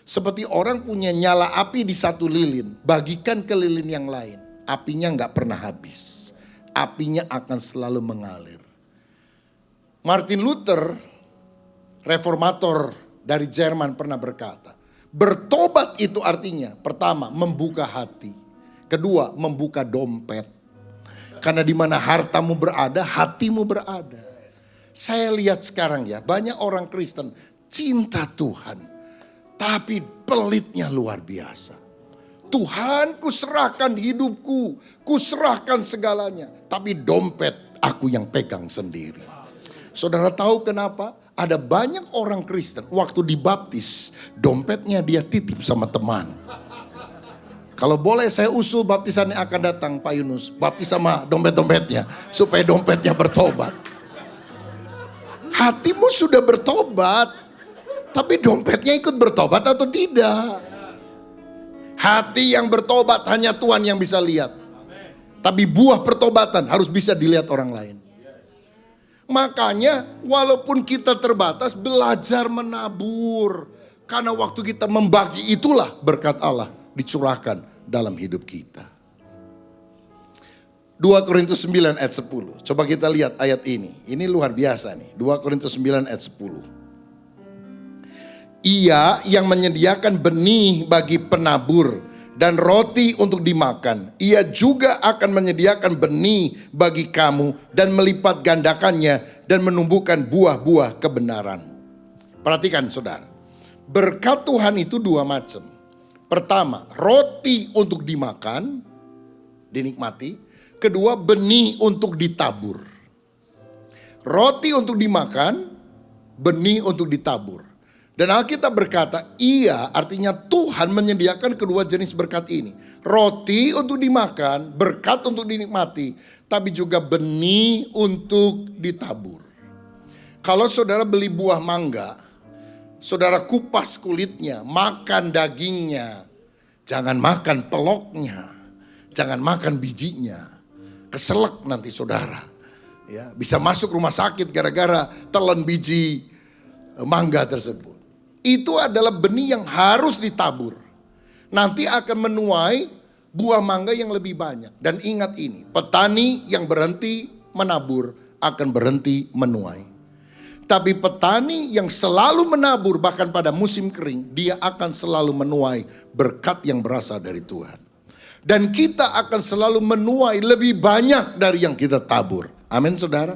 Seperti orang punya nyala api di satu lilin, bagikan ke lilin yang lain. Apinya gak pernah habis. Apinya akan selalu mengalir. Martin Luther, reformator dari Jerman, pernah berkata, bertobat itu artinya pertama membuka hati, kedua membuka dompet. Karena di mana hartamu berada, hatimu berada. Saya lihat sekarang ya, banyak orang Kristen cinta Tuhan, tapi pelitnya luar biasa. Tuhan, kuserahkan hidupku, kuserahkan segalanya, tapi dompet aku yang pegang sendiri. Saudara tahu kenapa? Ada banyak orang Kristen waktu dibaptis, dompetnya dia titip sama teman. Kalau boleh saya usul baptisan yang akan datang Pak Yunus, baptis sama dompet-dompetnya supaya dompetnya bertobat. Hatimu sudah bertobat, tapi dompetnya ikut bertobat atau tidak? Hati yang bertobat hanya Tuhan yang bisa lihat. Tapi buah pertobatan harus bisa dilihat orang lain. Makanya walaupun kita terbatas, belajar menabur. Karena waktu kita membagi itulah berkat Allah dicurahkan dalam hidup kita. 2 Korintus 9 ayat 10. Coba kita lihat ayat ini. Ini luar biasa nih. 2 Korintus 9 ayat 10. Ia yang menyediakan benih bagi penabur dan roti untuk dimakan. Ia juga akan menyediakan benih bagi kamu dan melipat gandakannya dan menumbuhkan buah-buah kebenaran. Perhatikan saudara. Berkat Tuhan itu 2 macam. Pertama, roti untuk dimakan, dinikmati. Kedua, benih untuk ditabur. Roti untuk dimakan, benih untuk ditabur. Dan Alkitab berkata, ia artinya Tuhan menyediakan kedua jenis berkat ini. Roti untuk dimakan, berkat untuk dinikmati, tapi juga benih untuk ditabur. Kalau saudara beli buah mangga, saudara kupas kulitnya, makan dagingnya, jangan makan peloknya, jangan makan bijinya. Keselak nanti saudara. Ya, bisa masuk rumah sakit gara-gara telan biji mangga tersebut. Itu adalah benih yang harus ditabur. Nanti akan menuai buah mangga yang lebih banyak. Dan ingat ini, petani yang berhenti menabur akan berhenti menuai. Tapi petani yang selalu menabur bahkan pada musim kering, dia akan selalu menuai berkat yang berasal dari Tuhan. Dan kita akan selalu menuai lebih banyak dari yang kita tabur. Amin saudara.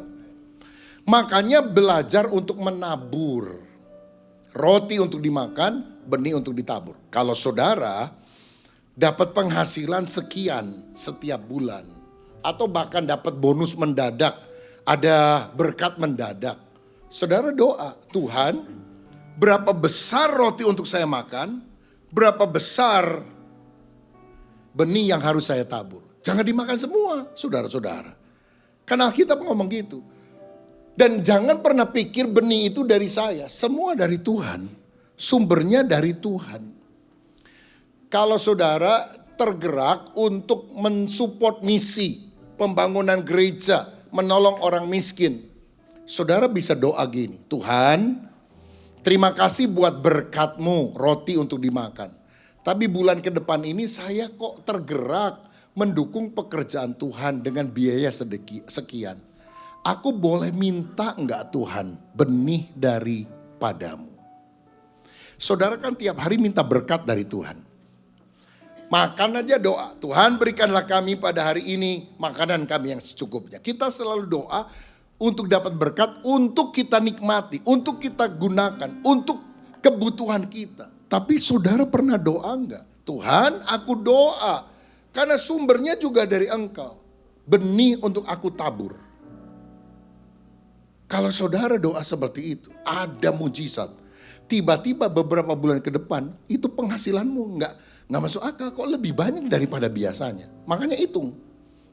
Makanya belajar untuk menabur. Roti untuk dimakan, benih untuk ditabur. Kalau saudara dapat penghasilan sekian setiap bulan. Atau bahkan dapat bonus mendadak. Ada berkat mendadak. Saudara doa, Tuhan berapa besar roti untuk saya makan, berapa besar benih yang harus saya tabur. Jangan dimakan semua, saudara-saudara. Karena Alkitab ngomong gitu. Dan jangan pernah pikir benih itu dari saya. Semua dari Tuhan. Sumbernya dari Tuhan. Kalau saudara tergerak untuk mensupport misi, pembangunan gereja, menolong orang miskin. Saudara bisa doa gini, Tuhan, terima kasih buat berkat-Mu, roti untuk dimakan. Tapi bulan ke depan ini saya kok tergerak mendukung pekerjaan Tuhan dengan biaya sekian. Aku boleh minta enggak Tuhan benih daripadamu. Saudara kan tiap hari minta berkat dari Tuhan. Makan aja doa, Tuhan berikanlah kami pada hari ini makanan kami yang secukupnya. Kita selalu doa untuk dapat berkat, untuk kita nikmati, untuk kita gunakan, untuk kebutuhan kita. Tapi saudara pernah doa enggak? Tuhan aku doa, karena sumbernya juga dari Engkau. Benih untuk aku tabur. Kalau saudara doa seperti itu, ada mujizat. Tiba-tiba beberapa bulan ke depan, itu penghasilanmu enggak masuk akal. Kok lebih banyak daripada biasanya. Makanya hitung.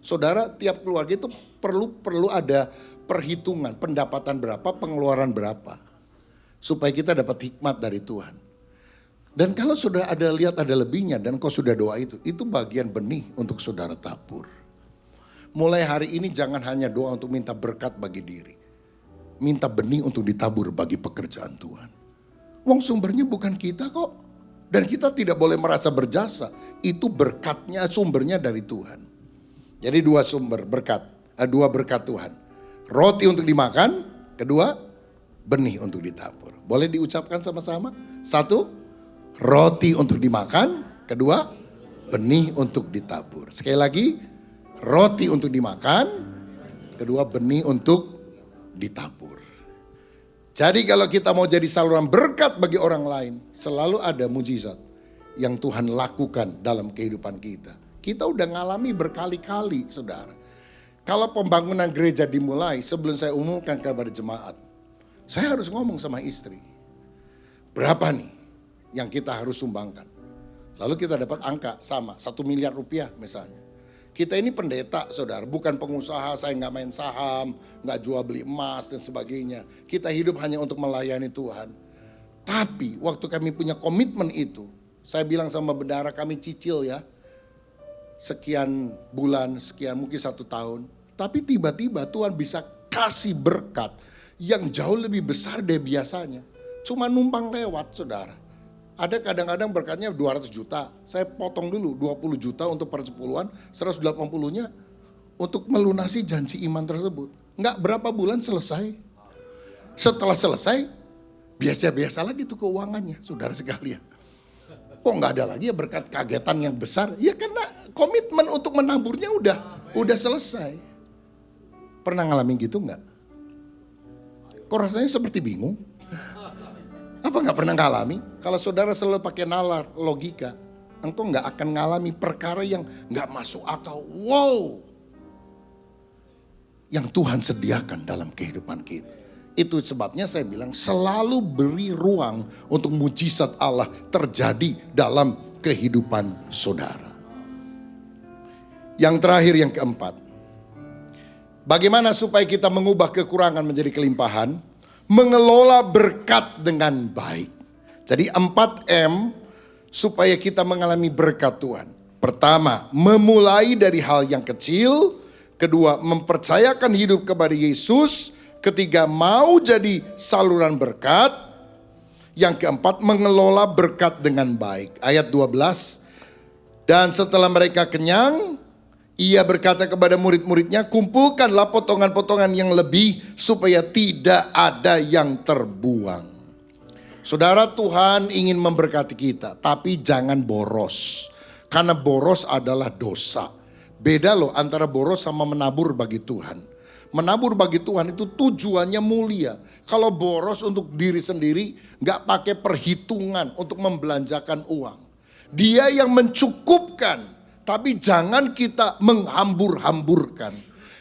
Saudara tiap keluarga itu perlu ada perhitungan. Pendapatan berapa, pengeluaran berapa. Supaya kita dapat hikmat dari Tuhan. Dan kalau sudah ada lihat ada lebihnya dan kau sudah doa itu bagian benih untuk saudara tabur. Mulai hari ini jangan hanya doa untuk minta berkat bagi diri. Minta benih untuk ditabur bagi pekerjaan Tuhan. Wong sumbernya bukan kita kok. Dan kita tidak boleh merasa berjasa. Itu berkatnya, sumbernya dari Tuhan. Jadi dua sumber berkat, dua berkat Tuhan. Roti untuk dimakan, kedua benih untuk ditabur. Boleh diucapkan sama-sama? Satu, roti untuk dimakan, kedua benih untuk ditabur. Sekali lagi, roti untuk dimakan, kedua benih untuk ditabur. Jadi kalau kita mau jadi saluran berkat bagi orang lain, selalu ada mujizat yang Tuhan lakukan dalam kehidupan kita. Kita udah ngalami berkali-kali, saudara. Kalau pembangunan gereja dimulai, sebelum saya umumkan kepada jemaat, saya harus ngomong sama istri. Berapa nih yang kita harus sumbangkan? Lalu kita dapat angka sama, 1 miliar rupiah misalnya. Kita ini pendeta saudara, bukan pengusaha, saya nggak main saham, nggak jual beli emas dan sebagainya. Kita hidup hanya untuk melayani Tuhan. Tapi waktu kami punya komitmen itu, saya bilang sama bendara kami cicil ya. Sekian bulan, sekian mungkin 1 tahun. Tapi tiba-tiba Tuhan bisa kasih berkat yang jauh lebih besar dari biasanya. Cuma numpang lewat saudara. Ada kadang-kadang berkatnya 200 juta. Saya potong dulu 20 juta untuk persepuluhan, 180-nya untuk melunasi janji iman tersebut. Enggak berapa bulan selesai. Setelah selesai, biasa-biasa lagi tuh keuangannya, saudara sekalian. Kok enggak ada lagi ya berkat kagetan yang besar? Ya karena komitmen untuk menaburnya udah selesai. Pernah ngalamin gitu enggak? Kok rasanya seperti bingung? Apa gak pernah ngalami? Kalau saudara selalu pakai nalar, logika, engkau gak akan ngalami perkara yang gak masuk akal. Wow! Yang Tuhan sediakan dalam kehidupan kita. Itu sebabnya saya bilang selalu beri ruang untuk mujizat Allah terjadi dalam kehidupan saudara. Yang terakhir, yang keempat. Bagaimana supaya kita mengubah kekurangan menjadi kelimpahan? Mengelola berkat dengan baik. Jadi 4M supaya kita mengalami berkat Tuhan. Pertama, memulai dari hal yang kecil. Kedua, mempercayakan hidup kepada Yesus. Ketiga, mau jadi saluran berkat. Yang keempat, mengelola berkat dengan baik. Ayat 12. Dan setelah mereka kenyang, ia berkata kepada murid-muridnya, kumpulkanlah potongan-potongan yang lebih supaya tidak ada yang terbuang. Saudara, Tuhan ingin memberkati kita, tapi jangan boros. Karena boros adalah dosa. Beda loh antara boros sama menabur bagi Tuhan. Menabur bagi Tuhan itu tujuannya mulia. Kalau boros untuk diri sendiri, gak pakai perhitungan untuk membelanjakan uang. Dia yang mencukupkan, tapi jangan kita menghambur-hamburkan.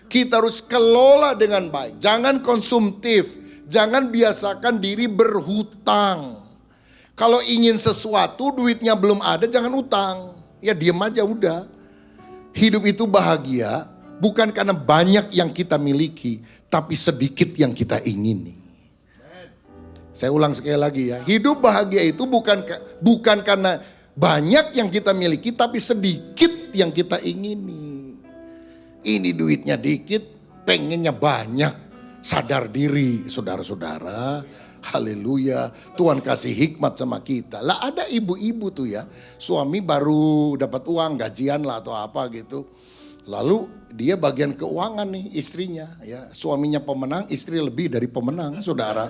Kita harus kelola dengan baik. Jangan konsumtif, jangan biasakan diri berhutang. Kalau ingin sesuatu, duitnya belum ada, jangan utang. Ya diam aja udah. Hidup itu bahagia bukan karena banyak yang kita miliki, tapi sedikit yang kita ingini. Saya ulang sekali lagi ya. Hidup bahagia itu bukan karena banyak yang kita miliki, tapi sedikit yang kita ingini. Ini duitnya dikit, pengennya banyak. Sadar diri saudara-saudara. Haleluya. Tuhan kasih hikmat sama kita. Lah ada ibu-ibu tuh ya. Suami baru dapat uang, gajian lah atau apa gitu. Lalu dia bagian keuangan nih istrinya. Ya, suaminya pemenang, istri lebih dari pemenang saudara.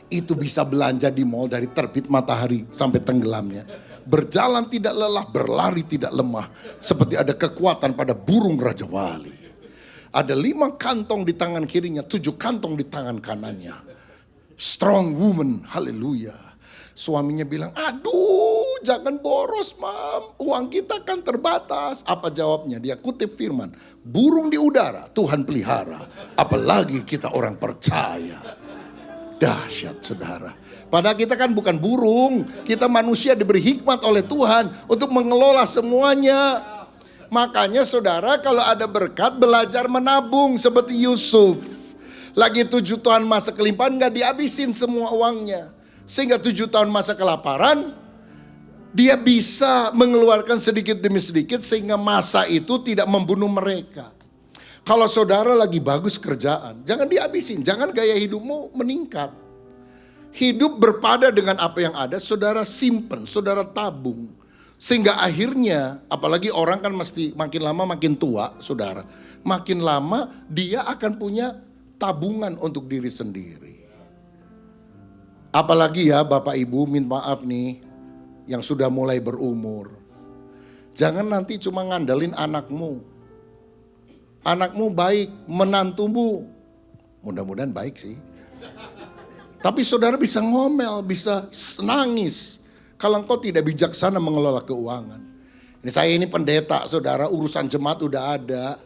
Itu bisa belanja di mall dari terbit matahari sampai tenggelamnya. Berjalan tidak lelah, berlari tidak lemah. Seperti ada kekuatan pada burung Raja Wali. Ada 5 kantong di tangan kirinya, 7 kantong di tangan kanannya. Strong woman, haleluya. Suaminya bilang, aduh jangan boros mam, uang kita kan terbatas. Apa jawabnya? Dia kutip firman, burung di udara Tuhan pelihara, apalagi kita orang percaya. Dahsyat saudara. Padahal kita kan bukan burung, kita manusia diberi hikmat oleh Tuhan untuk mengelola semuanya. Makanya saudara kalau ada berkat belajar menabung seperti Yusuf. Lagi 7 tahun masa kelimpahan gak dihabisin semua uangnya. Sehingga 7 tahun masa kelaparan dia bisa mengeluarkan sedikit demi sedikit sehingga masa itu tidak membunuh mereka. Kalau saudara lagi bagus kerjaan, jangan dihabisin, jangan gaya hidupmu meningkat. Hidup berpada dengan apa yang ada, saudara simpen, saudara tabung. Sehingga akhirnya, apalagi orang kan mesti makin lama makin tua, saudara. Makin lama dia akan punya tabungan untuk diri sendiri. Apalagi ya Bapak Ibu, minta maaf nih, yang sudah mulai berumur. Jangan nanti cuma ngandelin anakmu. Anakmu baik, menantumu mudah-mudahan baik sih. Tapi saudara bisa ngomel, bisa nangis kalau engkau tidak bijaksana mengelola keuangan. Ini pendeta saudara, urusan jemaat udah ada.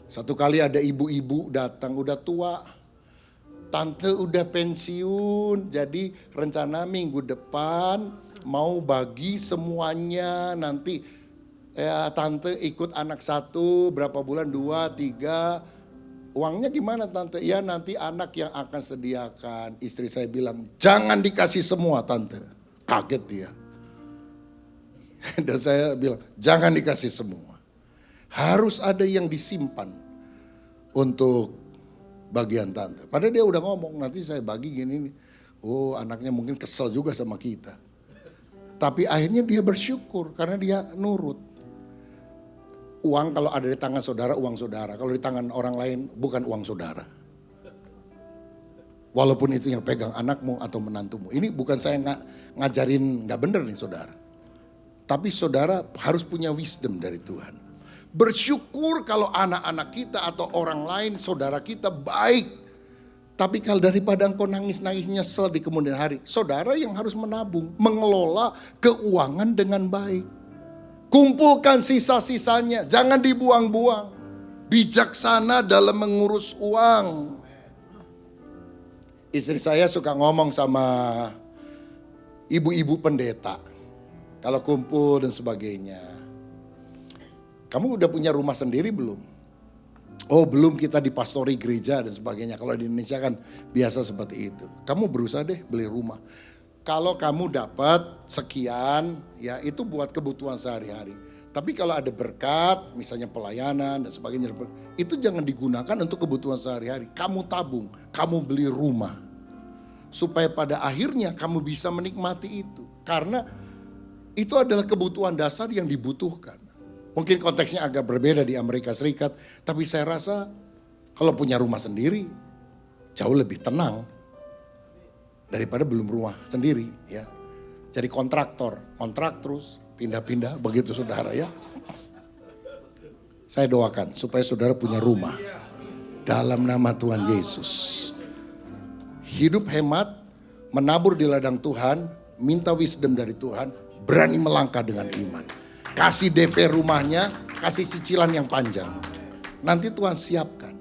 Satu kali ada ibu-ibu datang udah tua. Tante udah pensiun, jadi rencana minggu depan mau bagi semuanya nanti. Ya tante ikut anak 1 berapa bulan 2, 3. Uangnya gimana tante? Ya nanti anak yang akan sediakan. Istri saya bilang jangan dikasih semua tante. Kaget dia. Dan saya bilang jangan dikasih semua. Harus ada yang disimpan untuk bagian tante. Padahal dia udah ngomong nanti saya bagi gini. Oh anaknya mungkin kesel juga sama kita. Tapi akhirnya dia bersyukur karena dia nurut. Uang kalau ada di tangan saudara, uang saudara. Kalau di tangan orang lain, bukan uang saudara. Walaupun itu yang pegang anakmu atau menantumu. Ini bukan saya ngajarin gak bener nih saudara. Tapi saudara harus punya wisdom dari Tuhan. Bersyukur kalau anak-anak kita atau orang lain, saudara kita baik. Tapi kalau daripada engkau nangis-nangis nyesel di kemudian hari, saudara yang harus menabung, mengelola keuangan dengan baik. Kumpulkan sisa-sisanya, jangan dibuang-buang. Bijaksana dalam mengurus uang. Istri saya suka ngomong sama ibu-ibu pendeta. Kalau kumpul dan sebagainya. Kamu udah punya rumah sendiri belum? Oh belum, kita dipastori gereja dan sebagainya. Kalau di Indonesia kan biasa seperti itu. Kamu berusaha deh beli rumah. Kalau kamu dapat sekian, ya itu buat kebutuhan sehari-hari. Tapi kalau ada berkat, misalnya pelayanan dan sebagainya, itu jangan digunakan untuk kebutuhan sehari-hari. Kamu tabung, kamu beli rumah. Supaya pada akhirnya kamu bisa menikmati itu. Karena itu adalah kebutuhan dasar yang dibutuhkan. Mungkin konteksnya agak berbeda di Amerika Serikat. Tapi saya rasa kalau punya rumah sendiri, jauh lebih tenang daripada belum rumah sendiri ya. Jadi kontraktor, kontrak terus, pindah-pindah, begitu saudara ya. Saya doakan supaya saudara punya rumah dalam nama Tuhan Yesus. Hidup hemat, menabur di ladang Tuhan, minta wisdom dari Tuhan, berani melangkah dengan iman. Kasih DP rumahnya, kasih cicilan yang panjang. Nanti Tuhan siapkan.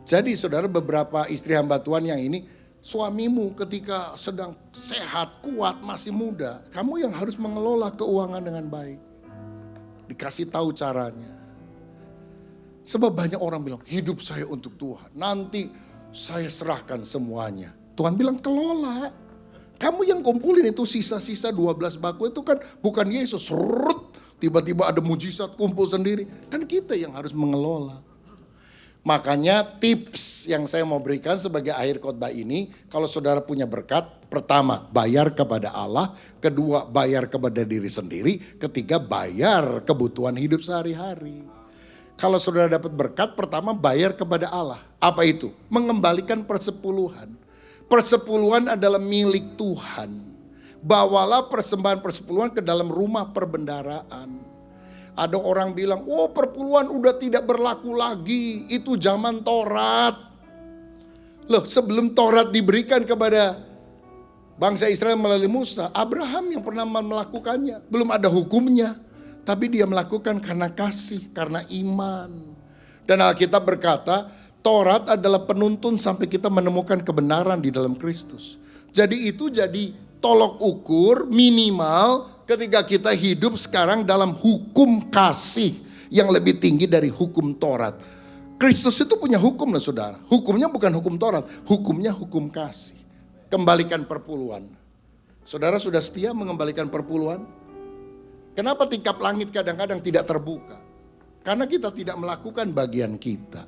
Jadi saudara, beberapa istri hamba Tuhan yang ini, suamimu ketika sedang sehat, kuat, masih muda, kamu yang harus mengelola keuangan dengan baik. Dikasih tahu caranya. Sebab banyak orang bilang, hidup saya untuk Tuhan. Nanti saya serahkan semuanya. Tuhan bilang, kelola. Kamu yang kumpulin itu sisa-sisa 12 baku itu kan bukan Yesus. Tiba-tiba ada mujizat kumpul sendiri. Kan kita yang harus mengelola. Makanya tips yang saya mau berikan sebagai akhir khotbah ini. Kalau saudara punya berkat, pertama bayar kepada Allah. Kedua bayar kepada diri sendiri. Ketiga bayar kebutuhan hidup sehari-hari. Kalau saudara dapat berkat, pertama bayar kepada Allah. Apa itu? Mengembalikan persepuluhan. Persepuluhan adalah milik Tuhan. Bawalah persembahan persepuluhan ke dalam rumah perbendaraan. Ada orang bilang, oh perpuluhan udah tidak berlaku lagi. Itu zaman Taurat. Loh, sebelum Taurat diberikan kepada bangsa Israel melalui Musa, Abraham yang pernah melakukannya. Belum ada hukumnya. Tapi dia melakukan karena kasih, karena iman. Dan Alkitab berkata, Taurat adalah penuntun sampai kita menemukan kebenaran di dalam Kristus. Jadi itu jadi tolok ukur minimal ketika kita hidup sekarang dalam hukum kasih yang lebih tinggi dari hukum Taurat. Kristus itu punya hukum loh saudara. Hukumnya bukan hukum Taurat, hukumnya hukum kasih. Kembalikan perpuluhan. Saudara sudah setia mengembalikan perpuluhan? Kenapa tingkap langit kadang-kadang tidak terbuka? Karena kita tidak melakukan bagian kita.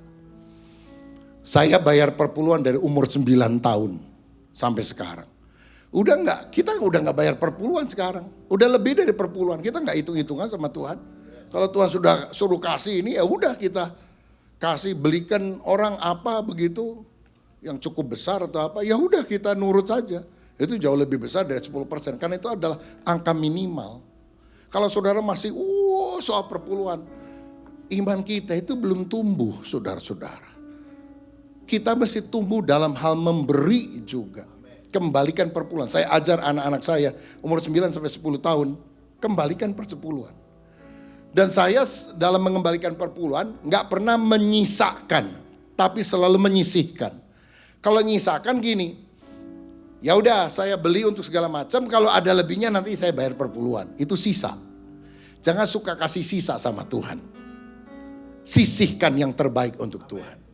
Saya bayar perpuluhan dari umur 9 tahun sampai sekarang. Kita udah enggak bayar perpuluhan sekarang. Udah lebih dari perpuluhan, kita enggak hitung-hitungan sama Tuhan. Kalau Tuhan sudah suruh kasih ini, ya udah kita kasih, belikan orang apa begitu yang cukup besar atau apa, ya udah kita nurut saja. Itu jauh lebih besar dari 10%, karena itu adalah angka minimal. Kalau saudara masih soal perpuluhan, iman kita itu belum tumbuh saudara-saudara. Kita mesti tumbuh dalam hal memberi juga. Kembalikan perpuluhan. Saya ajar anak-anak saya umur 9 sampai 10 tahun, kembalikan persepuluhan. Dan saya dalam mengembalikan perpuluhan gak pernah menyisakan, tapi selalu menyisihkan. Kalau nyisakan gini, ya udah saya beli untuk segala macam, kalau ada lebihnya nanti saya bayar perpuluhan. Itu sisa. Jangan suka kasih sisa sama Tuhan. Sisihkan yang terbaik untuk Tuhan.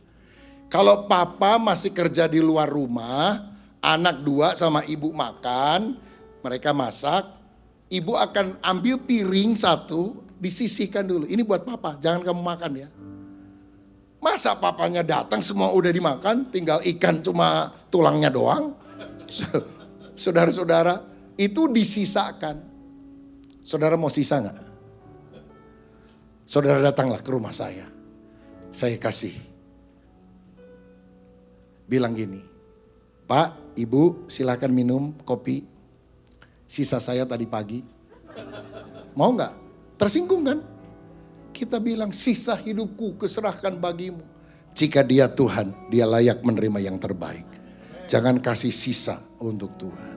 Kalau papa masih kerja di luar rumah, anak 2 sama ibu makan, mereka masak, ibu akan ambil piring 1, disisihkan dulu. Ini buat papa, jangan kamu makan ya. Masa papanya datang semua udah dimakan, tinggal ikan cuma tulangnya doang. Saudara-saudara, itu disisakan. Saudara mau sisa gak? Saudara datanglah ke rumah saya kasih. Bilang gini, Pak, Ibu silakan minum kopi. Sisa saya tadi pagi. Mau gak? Tersinggung kan? Kita bilang sisa hidupku kuserahkan bagimu. Jika dia Tuhan, dia layak menerima yang terbaik. Jangan kasih sisa untuk Tuhan.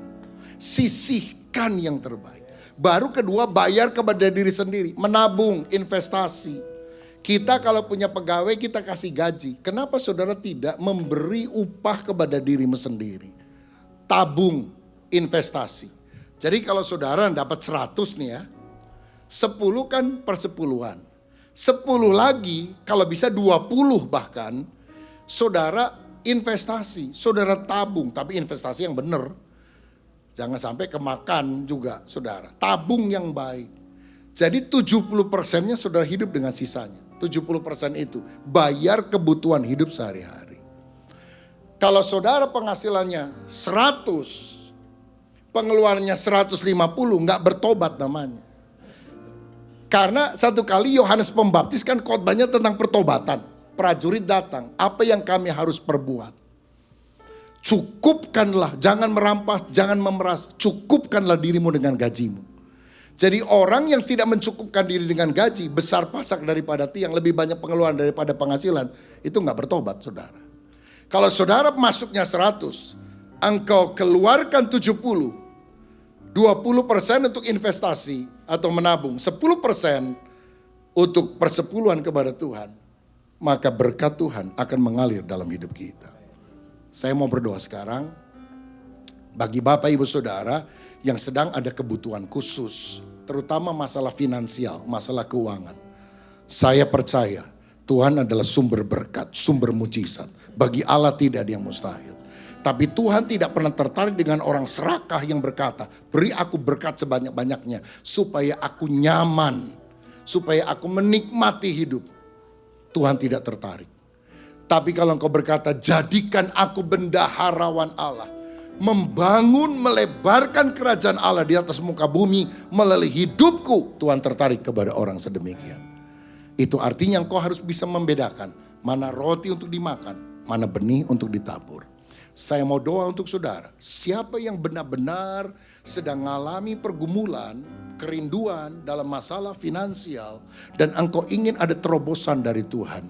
Sisihkan yang terbaik. Baru kedua, bayar kepada diri sendiri. Menabung, investasi. Kita kalau punya pegawai kita kasih gaji. Kenapa saudara tidak memberi upah kepada dirimu sendiri? Tabung, investasi. Jadi kalau saudara dapat 100 nih ya. 10 kan persepuluhan. 10 lagi kalau bisa 20 bahkan. Saudara investasi, saudara tabung, tapi investasi yang benar. Jangan sampai kemakan juga, saudara. Tabung yang baik. Jadi 70%-nya saudara hidup dengan sisanya. 70% itu bayar kebutuhan hidup sehari-hari. Kalau saudara penghasilannya 100, pengeluarannya 150, nggak bertobat namanya. Karena satu kali Yohanes Pembaptis kan khotbahnya tentang pertobatan. Prajurit datang, apa yang kami harus perbuat? Cukupkanlah, jangan merampas, jangan memeras. Cukupkanlah dirimu dengan gajimu. Jadi orang yang tidak mencukupkan diri dengan gaji, besar pasak daripada tiang, lebih banyak pengeluaran daripada penghasilan, itu nggak bertobat, saudara. Kalau saudara masuknya 100, engkau keluarkan 70, 20% untuk investasi atau menabung, 10% untuk persepuluhan kepada Tuhan, maka berkat Tuhan akan mengalir dalam hidup kita. Saya mau berdoa sekarang bagi Bapak Ibu Saudara yang sedang ada kebutuhan khusus, terutama masalah finansial, masalah keuangan. Saya percaya Tuhan adalah sumber berkat, sumber mujizat. Bagi Allah tidak ada yang mustahil. Tapi Tuhan tidak pernah tertarik dengan orang serakah yang berkata, beri aku berkat sebanyak-banyaknya supaya aku nyaman, supaya aku menikmati hidup. Tuhan tidak tertarik. Tapi kalau engkau berkata, jadikan aku bendaharawan Allah, membangun, melebarkan kerajaan Allah di atas muka bumi melalui hidupku, Tuhan tertarik kepada orang sedemikian. Itu artinya engkau harus bisa membedakan mana roti untuk dimakan, mana benih untuk ditabur. Saya mau doa untuk saudara, siapa yang benar-benar sedang mengalami pergumulan, kerinduan dalam masalah finansial, dan engkau ingin ada terobosan dari Tuhan,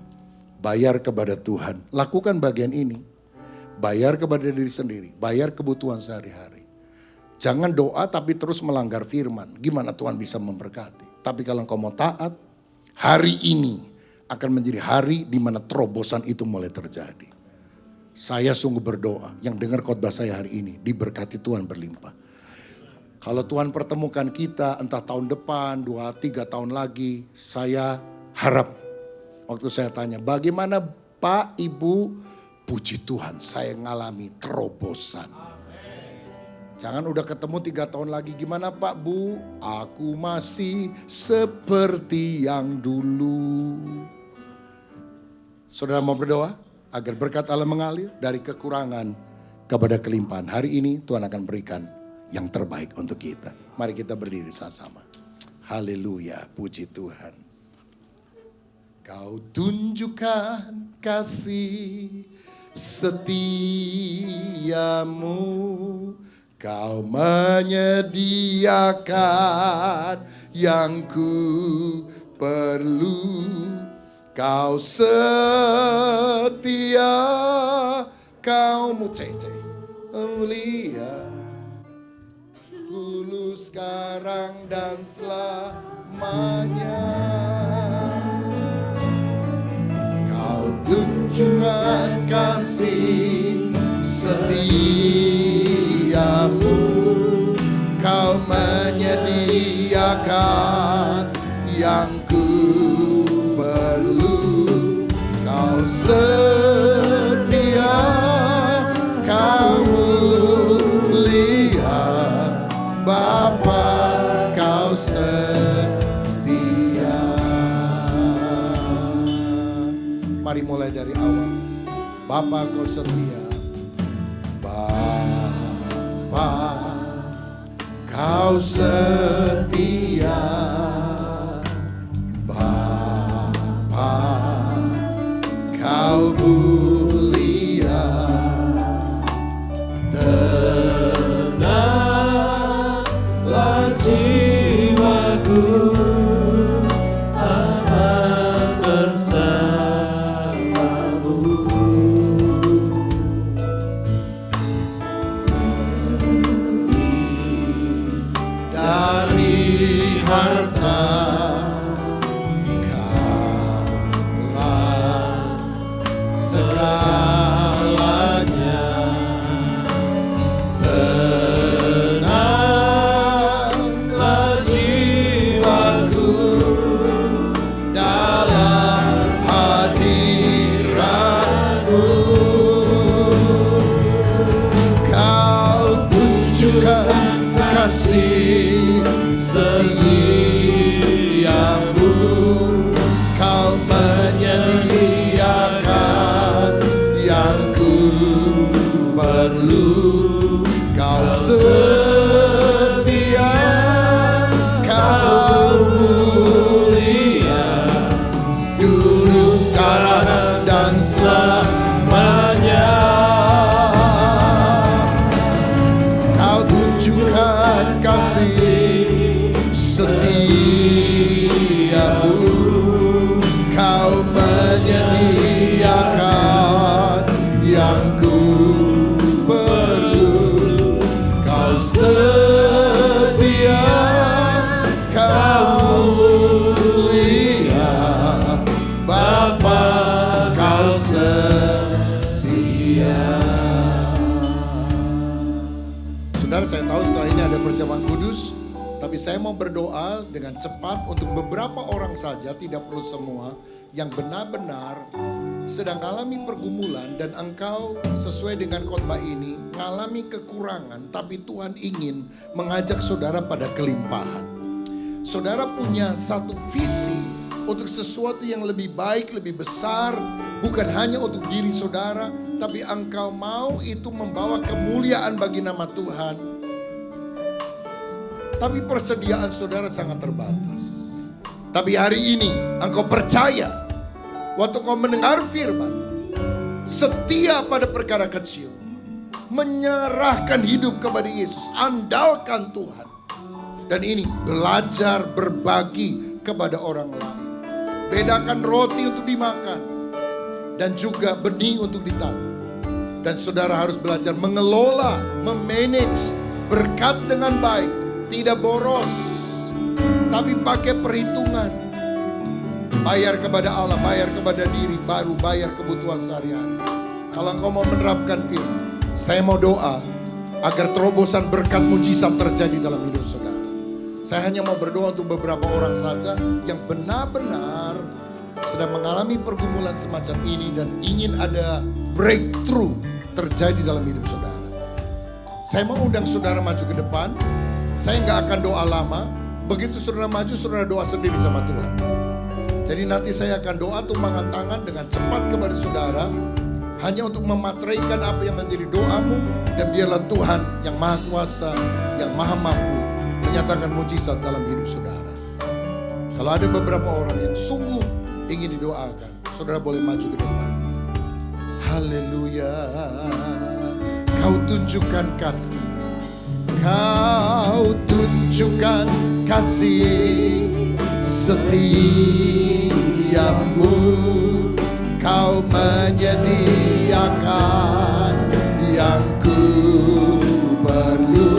bayar kepada Tuhan, lakukan bagian ini. Bayar kepada diri sendiri, bayar kebutuhan sehari-hari. Jangan doa tapi terus melanggar firman. Gimana Tuhan bisa memberkati? Tapi kalau engkau mau taat, hari ini akan menjadi hari di mana terobosan itu mulai terjadi. Saya sungguh berdoa, yang dengar khotbah saya hari ini, diberkati Tuhan berlimpah. Kalau Tuhan pertemukan kita entah tahun depan, 2-3 tahun lagi, saya harap, waktu saya tanya, bagaimana Pak, Ibu? Puji Tuhan, saya ngalami terobosan. Jangan udah ketemu 3 tahun lagi, gimana Pak, Bu? Aku masih seperti yang dulu. Saudara mau berdoa agar berkat Allah mengalir dari kekurangan kepada kelimpahan. Hari ini Tuhan akan berikan yang terbaik untuk kita. Mari kita berdiri sama-sama. Haleluya, puji Tuhan. Kau tunjukkan kasih setiamu, kau menyediakan yang ku perlu, kau setia, kau mulia, dulu sekarang dan selamanya. Tunjukkan kasih setiamu, kau menyediakan yang ku perlu, kau setia, kau mulia, Bapa kau setia. Mari mulai dari awal. Bapa kau setia, Bapa kau setia, Bapa kau mulia, tenanglah jiwaku. Harta Saudara, saya tahu setelah ini ada perjamuan kudus, tapi saya mau berdoa dengan cepat untuk beberapa orang saja, tidak perlu semua, yang benar-benar sedang mengalami pergumulan dan engkau sesuai dengan khotbah ini mengalami kekurangan, tapi Tuhan ingin mengajak saudara pada kelimpahan. Saudara punya satu visi untuk sesuatu yang lebih baik, lebih besar, bukan hanya untuk diri saudara, tapi engkau mau itu membawa kemuliaan bagi nama Tuhan. Tapi persediaan saudara sangat terbatas. Tapi hari ini engkau percaya, waktu kau mendengar firman, setia pada perkara kecil, menyerahkan hidup kepada Yesus, andalkan Tuhan. Dan ini belajar berbagi kepada orang lain. Bedakan roti untuk dimakan dan juga benih untuk ditanam. Dan saudara harus belajar mengelola, memanage berkat dengan baik, tidak boros, tapi pakai perhitungan. Bayar kepada Allah, bayar kepada diri, baru bayar kebutuhan sehari-hari. Kalau engkau mau menerapkan firman, saya mau doa agar terobosan berkat mujizat terjadi dalam hidup saudara. Saya hanya mau berdoa untuk beberapa orang saja yang benar-benar sedang mengalami pergumulan semacam ini dan ingin ada breakthrough terjadi dalam hidup saudara. Saya mau undang saudara maju ke depan. Saya nggak akan doa lama. Begitu saudara maju, saudara doa sendiri sama Tuhan. Jadi nanti saya akan doa tumpangan tangan dengan cepat kepada saudara, hanya untuk memateraikan apa yang menjadi doamu, dan biarlah Tuhan yang maha kuasa, yang maha mampu menyatakan mujizat dalam hidup saudara. Kalau ada beberapa orang yang sungguh ingin didoakan, saudara boleh maju ke depan. Haleluya. Kau tunjukkan kasih, kau tunjukkan kasih setiamu, kau menyediakan yang ku perlu.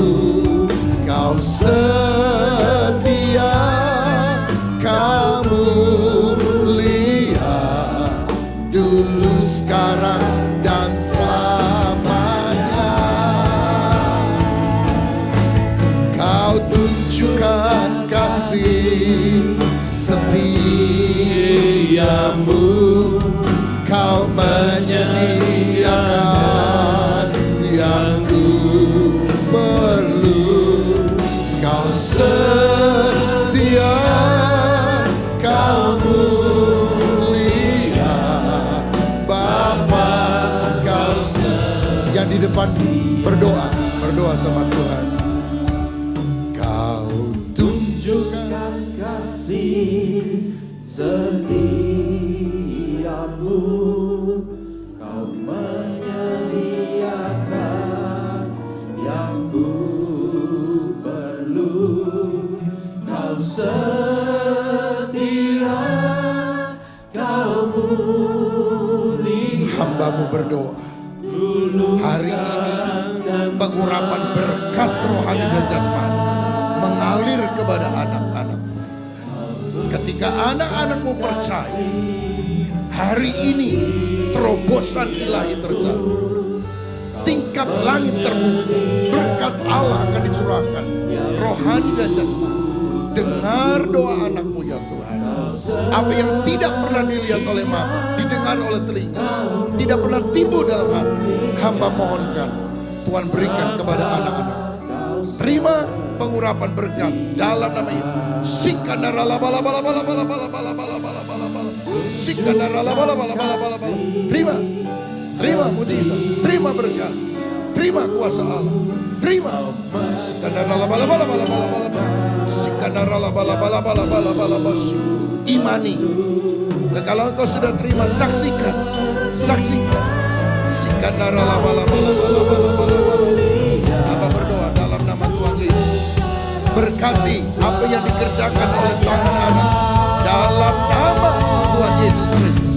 Kau setia, kamu lihat dulu, sekarang, dan selamanya. Kau tunjukkan kasih setiamu, kau menyediakan yang ku perlu. Kau setia, kamu lihat Bapa, kau setia. Yang di depan berdoa sama Tuhan. Kau tunjukkan kasih setiamu, kau menyediakan yang ku perlu. Kau setia, kau mulia. Hambamu berdoa hari ini, pengurapan berkat rohani dan jasmani mengalir kepada anak-anakmu. Ketika anak-anakmu percaya, hari ini terobosan ilahi terjadi. Tingkat langit terbuka, berkat Allah akan dicurahkan, rohani dan jasmani. Dengar doa anakmu ya Tuhan. Apa yang tidak pernah dilihat oleh mata, didengar oleh telinga, tidak pernah timbul dalam hati, hamba mohonkan Tuhan berikan kepada anak-anak. Terima pengurapan berkat dalam nama Yesus. Terima mujizat, terima berkat, terima kuasa Allah, terima. Imani. Dan kalau engkau sudah terima, saksikan. Apa berdoa dalam nama Tuhan Yesus. Berkati apa yang dikerjakan oleh tangan anak dalam nama Tuhan Yesus Kristus.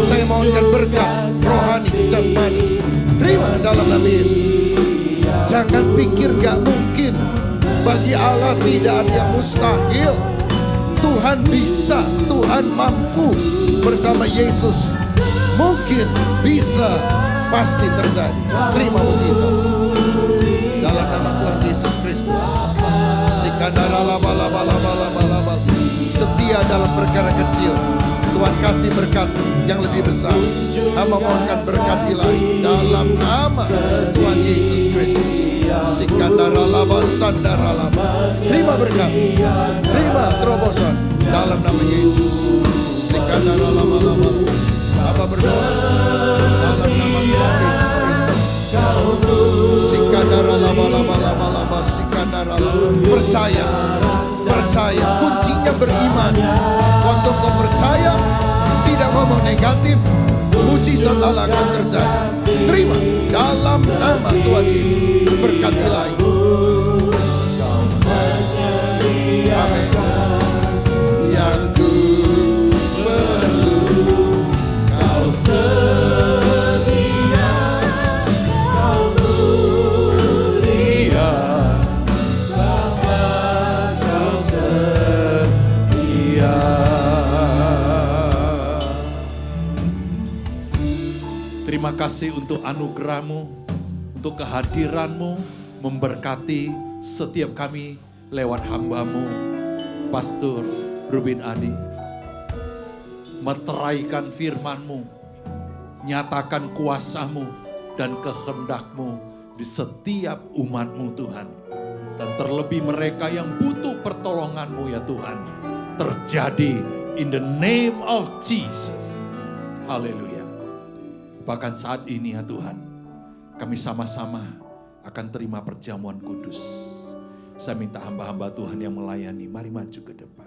Saya mohonkan berkat rohani, jasmani. Terima dalam nama Yesus. Jangan pikir gak mungkin. Bagi Allah tidak ada yang mustahil. Tuhan bisa, Tuhan mampu. Bersama Yesus mungkin, bisa, pasti terjadi. Terima mujizat dalam nama Tuhan Yesus. Kristus. Setia dalam perkara kecil, Tuhan kasih berkat yang lebih besar. Hamba mohonkan berkat ilahi dalam nama Tuhan Yesus Kristus. Terima berkat, terima terobosan dalam nama Yesus. Hamba berdoa dalam nama Tuhan Yesus Kristus. Percaya, kuncinya beriman. Waktu kau percaya, tidak ngomong negatif, mujizat Allah akan terjadi. Terima dalam nama Tuhan Yesus. Berkat ilahi. Amin. Yang ku perlu kau setia, kau mulia, Bapa kau setia. Terima kasih untuk anugerah-Mu, untuk kehadiran-Mu, memberkati setiap kami lewat hamba-Mu, Pastor Ruben Adi. Meteraikan firman-Mu, nyatakan kuasa-Mu dan kehendak-Mu di setiap umat-Mu Tuhan. Dan terlebih mereka yang butuh pertolongan-Mu ya Tuhan, terjadi in the name of Jesus. Haleluya. Bahkan saat ini ya Tuhan, kami sama-sama akan terima perjamuan kudus. Saya minta hamba-hamba Tuhan yang melayani, mari maju ke depan.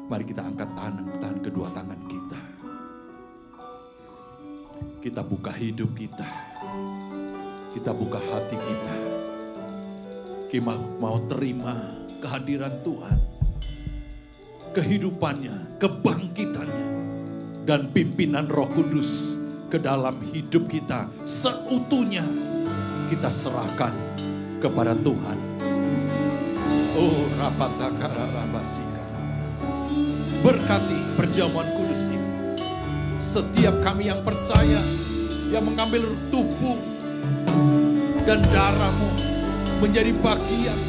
Mari kita angkat tangan kedua tangan kita. Kita buka hidup kita. Kita buka hati kita. Kita mau terima kehadiran Tuhan. Kehidupannya, kebangkitannya. Dan pimpinan Roh Kudus ke dalam hidup kita seutuhnya. Kita serahkan kepada Tuhan. Oh, rapatakara rabasika. Berkati perjamuan kudus ini. Setiap kami yang percaya, yang mengambil tubuh dan darah-Mu menjadi bagian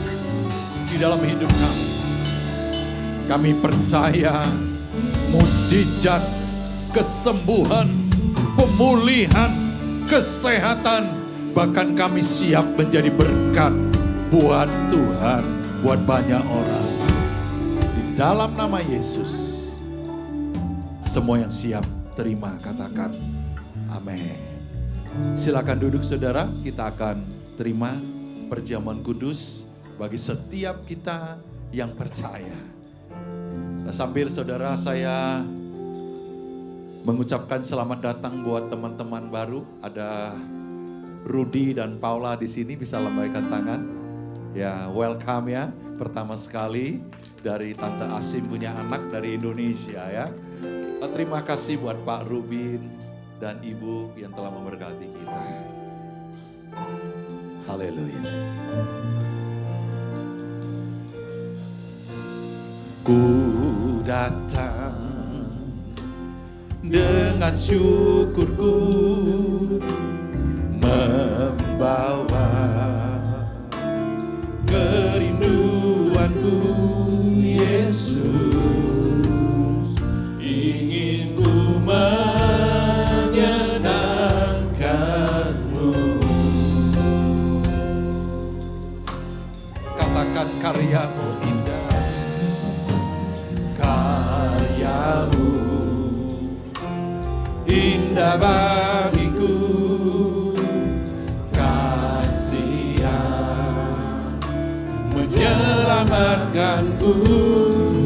di dalam hidup kami. Kami percaya mujizat, kesembuhan, pemulihan, kesehatan, bahkan kami siap menjadi berkat buat Tuhan, buat banyak orang. Di dalam nama Yesus, semua yang siap terima katakan amin. Silakan duduk saudara, kita akan terima perjamuan kudus bagi setiap kita yang percaya. Nah, sambil saudara saya mengucapkan selamat datang buat teman-teman baru. Ada Rudy dan Paula di sini, bisa lambaikan tangan. Ya, welcome ya. Pertama sekali dari Tante Asim punya anak dari Indonesia ya. Terima kasih buat Pak Rubin dan Ibu yang telah memberkati kita. Haleluya. Ku datang dengan syukurku, membawa kerinduanku, Yesus, ingin ku menyenangkan-Mu. Katakan karya-Mu indah, karya-Mu indah bagiku, kasih yang menyelamatkanku,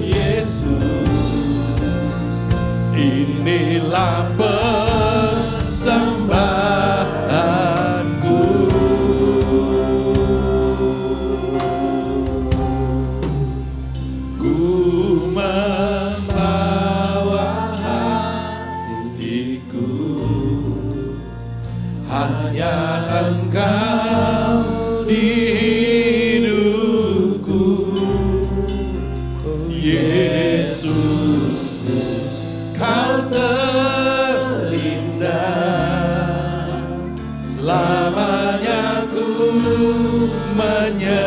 Yesus. Inilah persembahanku. Ku membawa hatiku, hanya Engkau di hidupku, Yesus. Kau terindah, selamanya ku menyembah.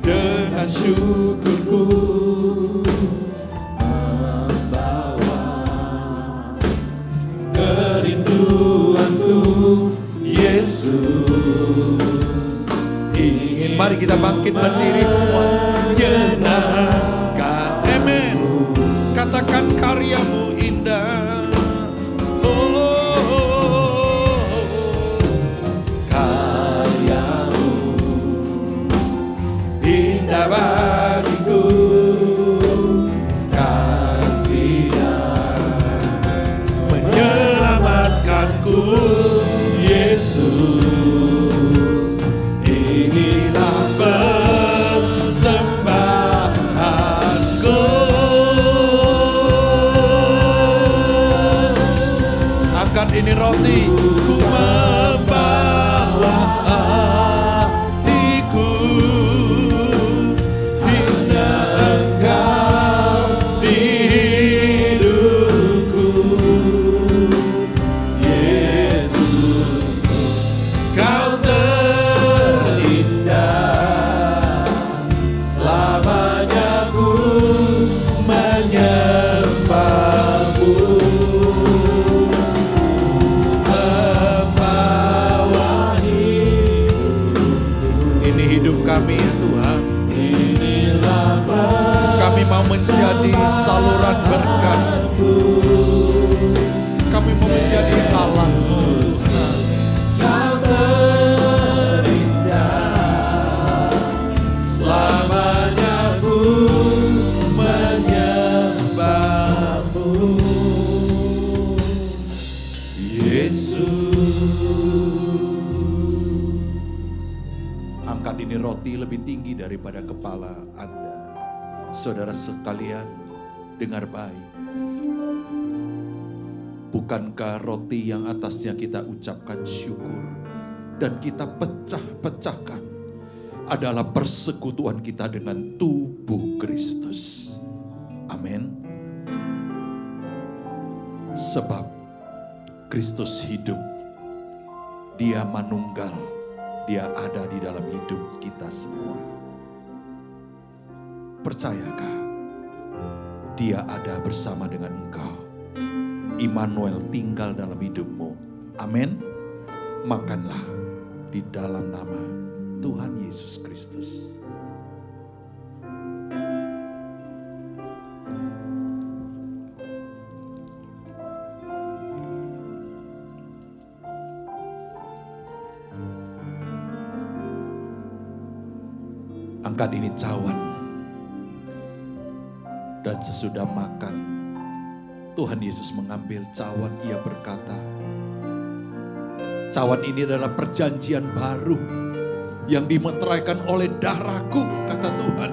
dengan syukurku membawa kerinduanku Yesus ingin. Mari kita bangkit berdiri semua. Nyenangkan, amen. Katakan karyamu indah. Karyamu indah bagiku, kasih-Nya menyelamatkanku Yesus. Inilah persembahanku. Angkat ini roti, ku membawa hatiku, hingga Engkau di hidupku. Yesus, Kau terindah, selamanya ku menyembahmu. Membawa ini hidup kami ya Tuhan. Kami mau menjadi saluran berkat. Kami mau menjadi alat-Mu. Kau terindah, selamanya ku menyembahmu. Yesus. Angkat ini roti lebih tinggi daripada kepala Anda. Saudara sekalian, dengar baik. Bukankah roti yang atasnya kita ucapkan syukur dan kita pecah-pecahkan adalah persekutuan kita dengan tubuh Kristus. Amin. Sebab Kristus hidup, Dia manunggal, Dia ada di dalam hidup kita semua. Percayakah Dia ada bersama dengan engkau? Immanuel tinggal dalam hidupmu. Amin. Makanlah di dalam nama Tuhan Yesus Kristus. Angkat ini cawan. Dan sesudah makan, Tuhan Yesus mengambil cawan, Ia berkata, cawan ini adalah perjanjian baru yang dimeteraikan oleh darahku, kata Tuhan.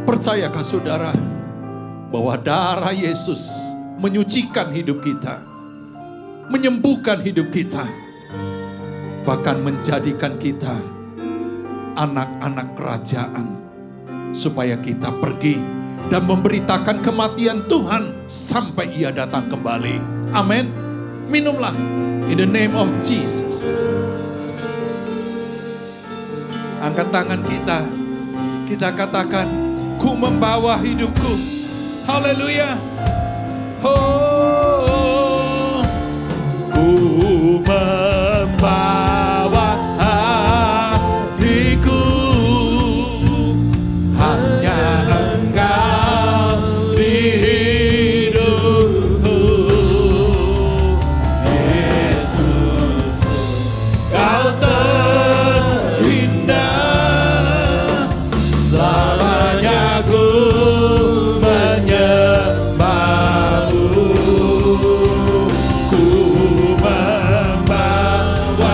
Percayakah saudara bahwa darah Yesus menyucikan hidup kita, menyembuhkan hidup kita, bahkan menjadikan kita anak-anak kerajaan, supaya kita pergi dan memberitakan kematian Tuhan sampai Ia datang kembali. Amin. Minumlah in the name of Jesus. Angkat tangan kita, kita katakan, ku membawa hidupku. Haleluya. Oh, ku membawa hatiku, hanya Engkau di hidupku. Yesus, Kau terindah, selamanya ku menyembahmu. Ku membawa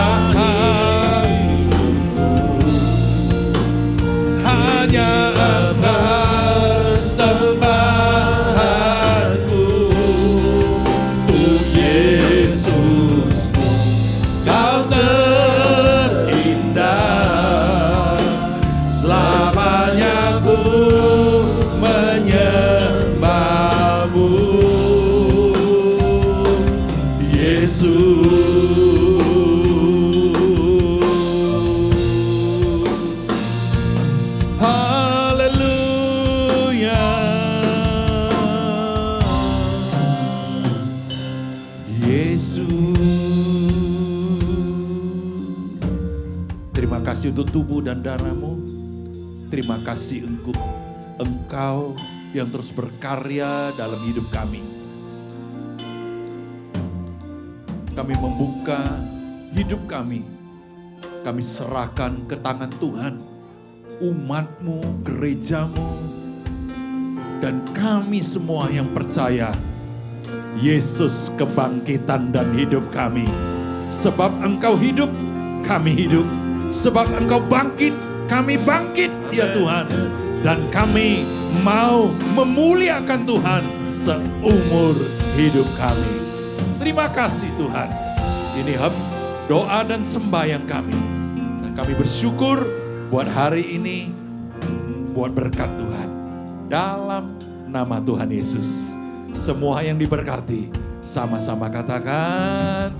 Terima kasih untuk tubuh dan darah-Mu. Terima kasih Engkau yang terus berkarya dalam hidup kami. Kami membuka hidup kami. Kami serahkan ke tangan Tuhan. Umat-Mu, gereja-Mu, dan kami semua yang percaya Yesus kebangkitan dan hidup kami. Sebab Engkau hidup, kami hidup. Sebab Engkau bangkit, kami bangkit, ya Tuhan. Dan kami mau memuliakan Tuhan seumur hidup kami. Terima kasih Tuhan. Ini doa dan sembahyang kami. Dan kami bersyukur buat hari ini, buat berkat Tuhan. Dalam nama Tuhan Yesus. Semua yang diberkati, sama-sama katakan,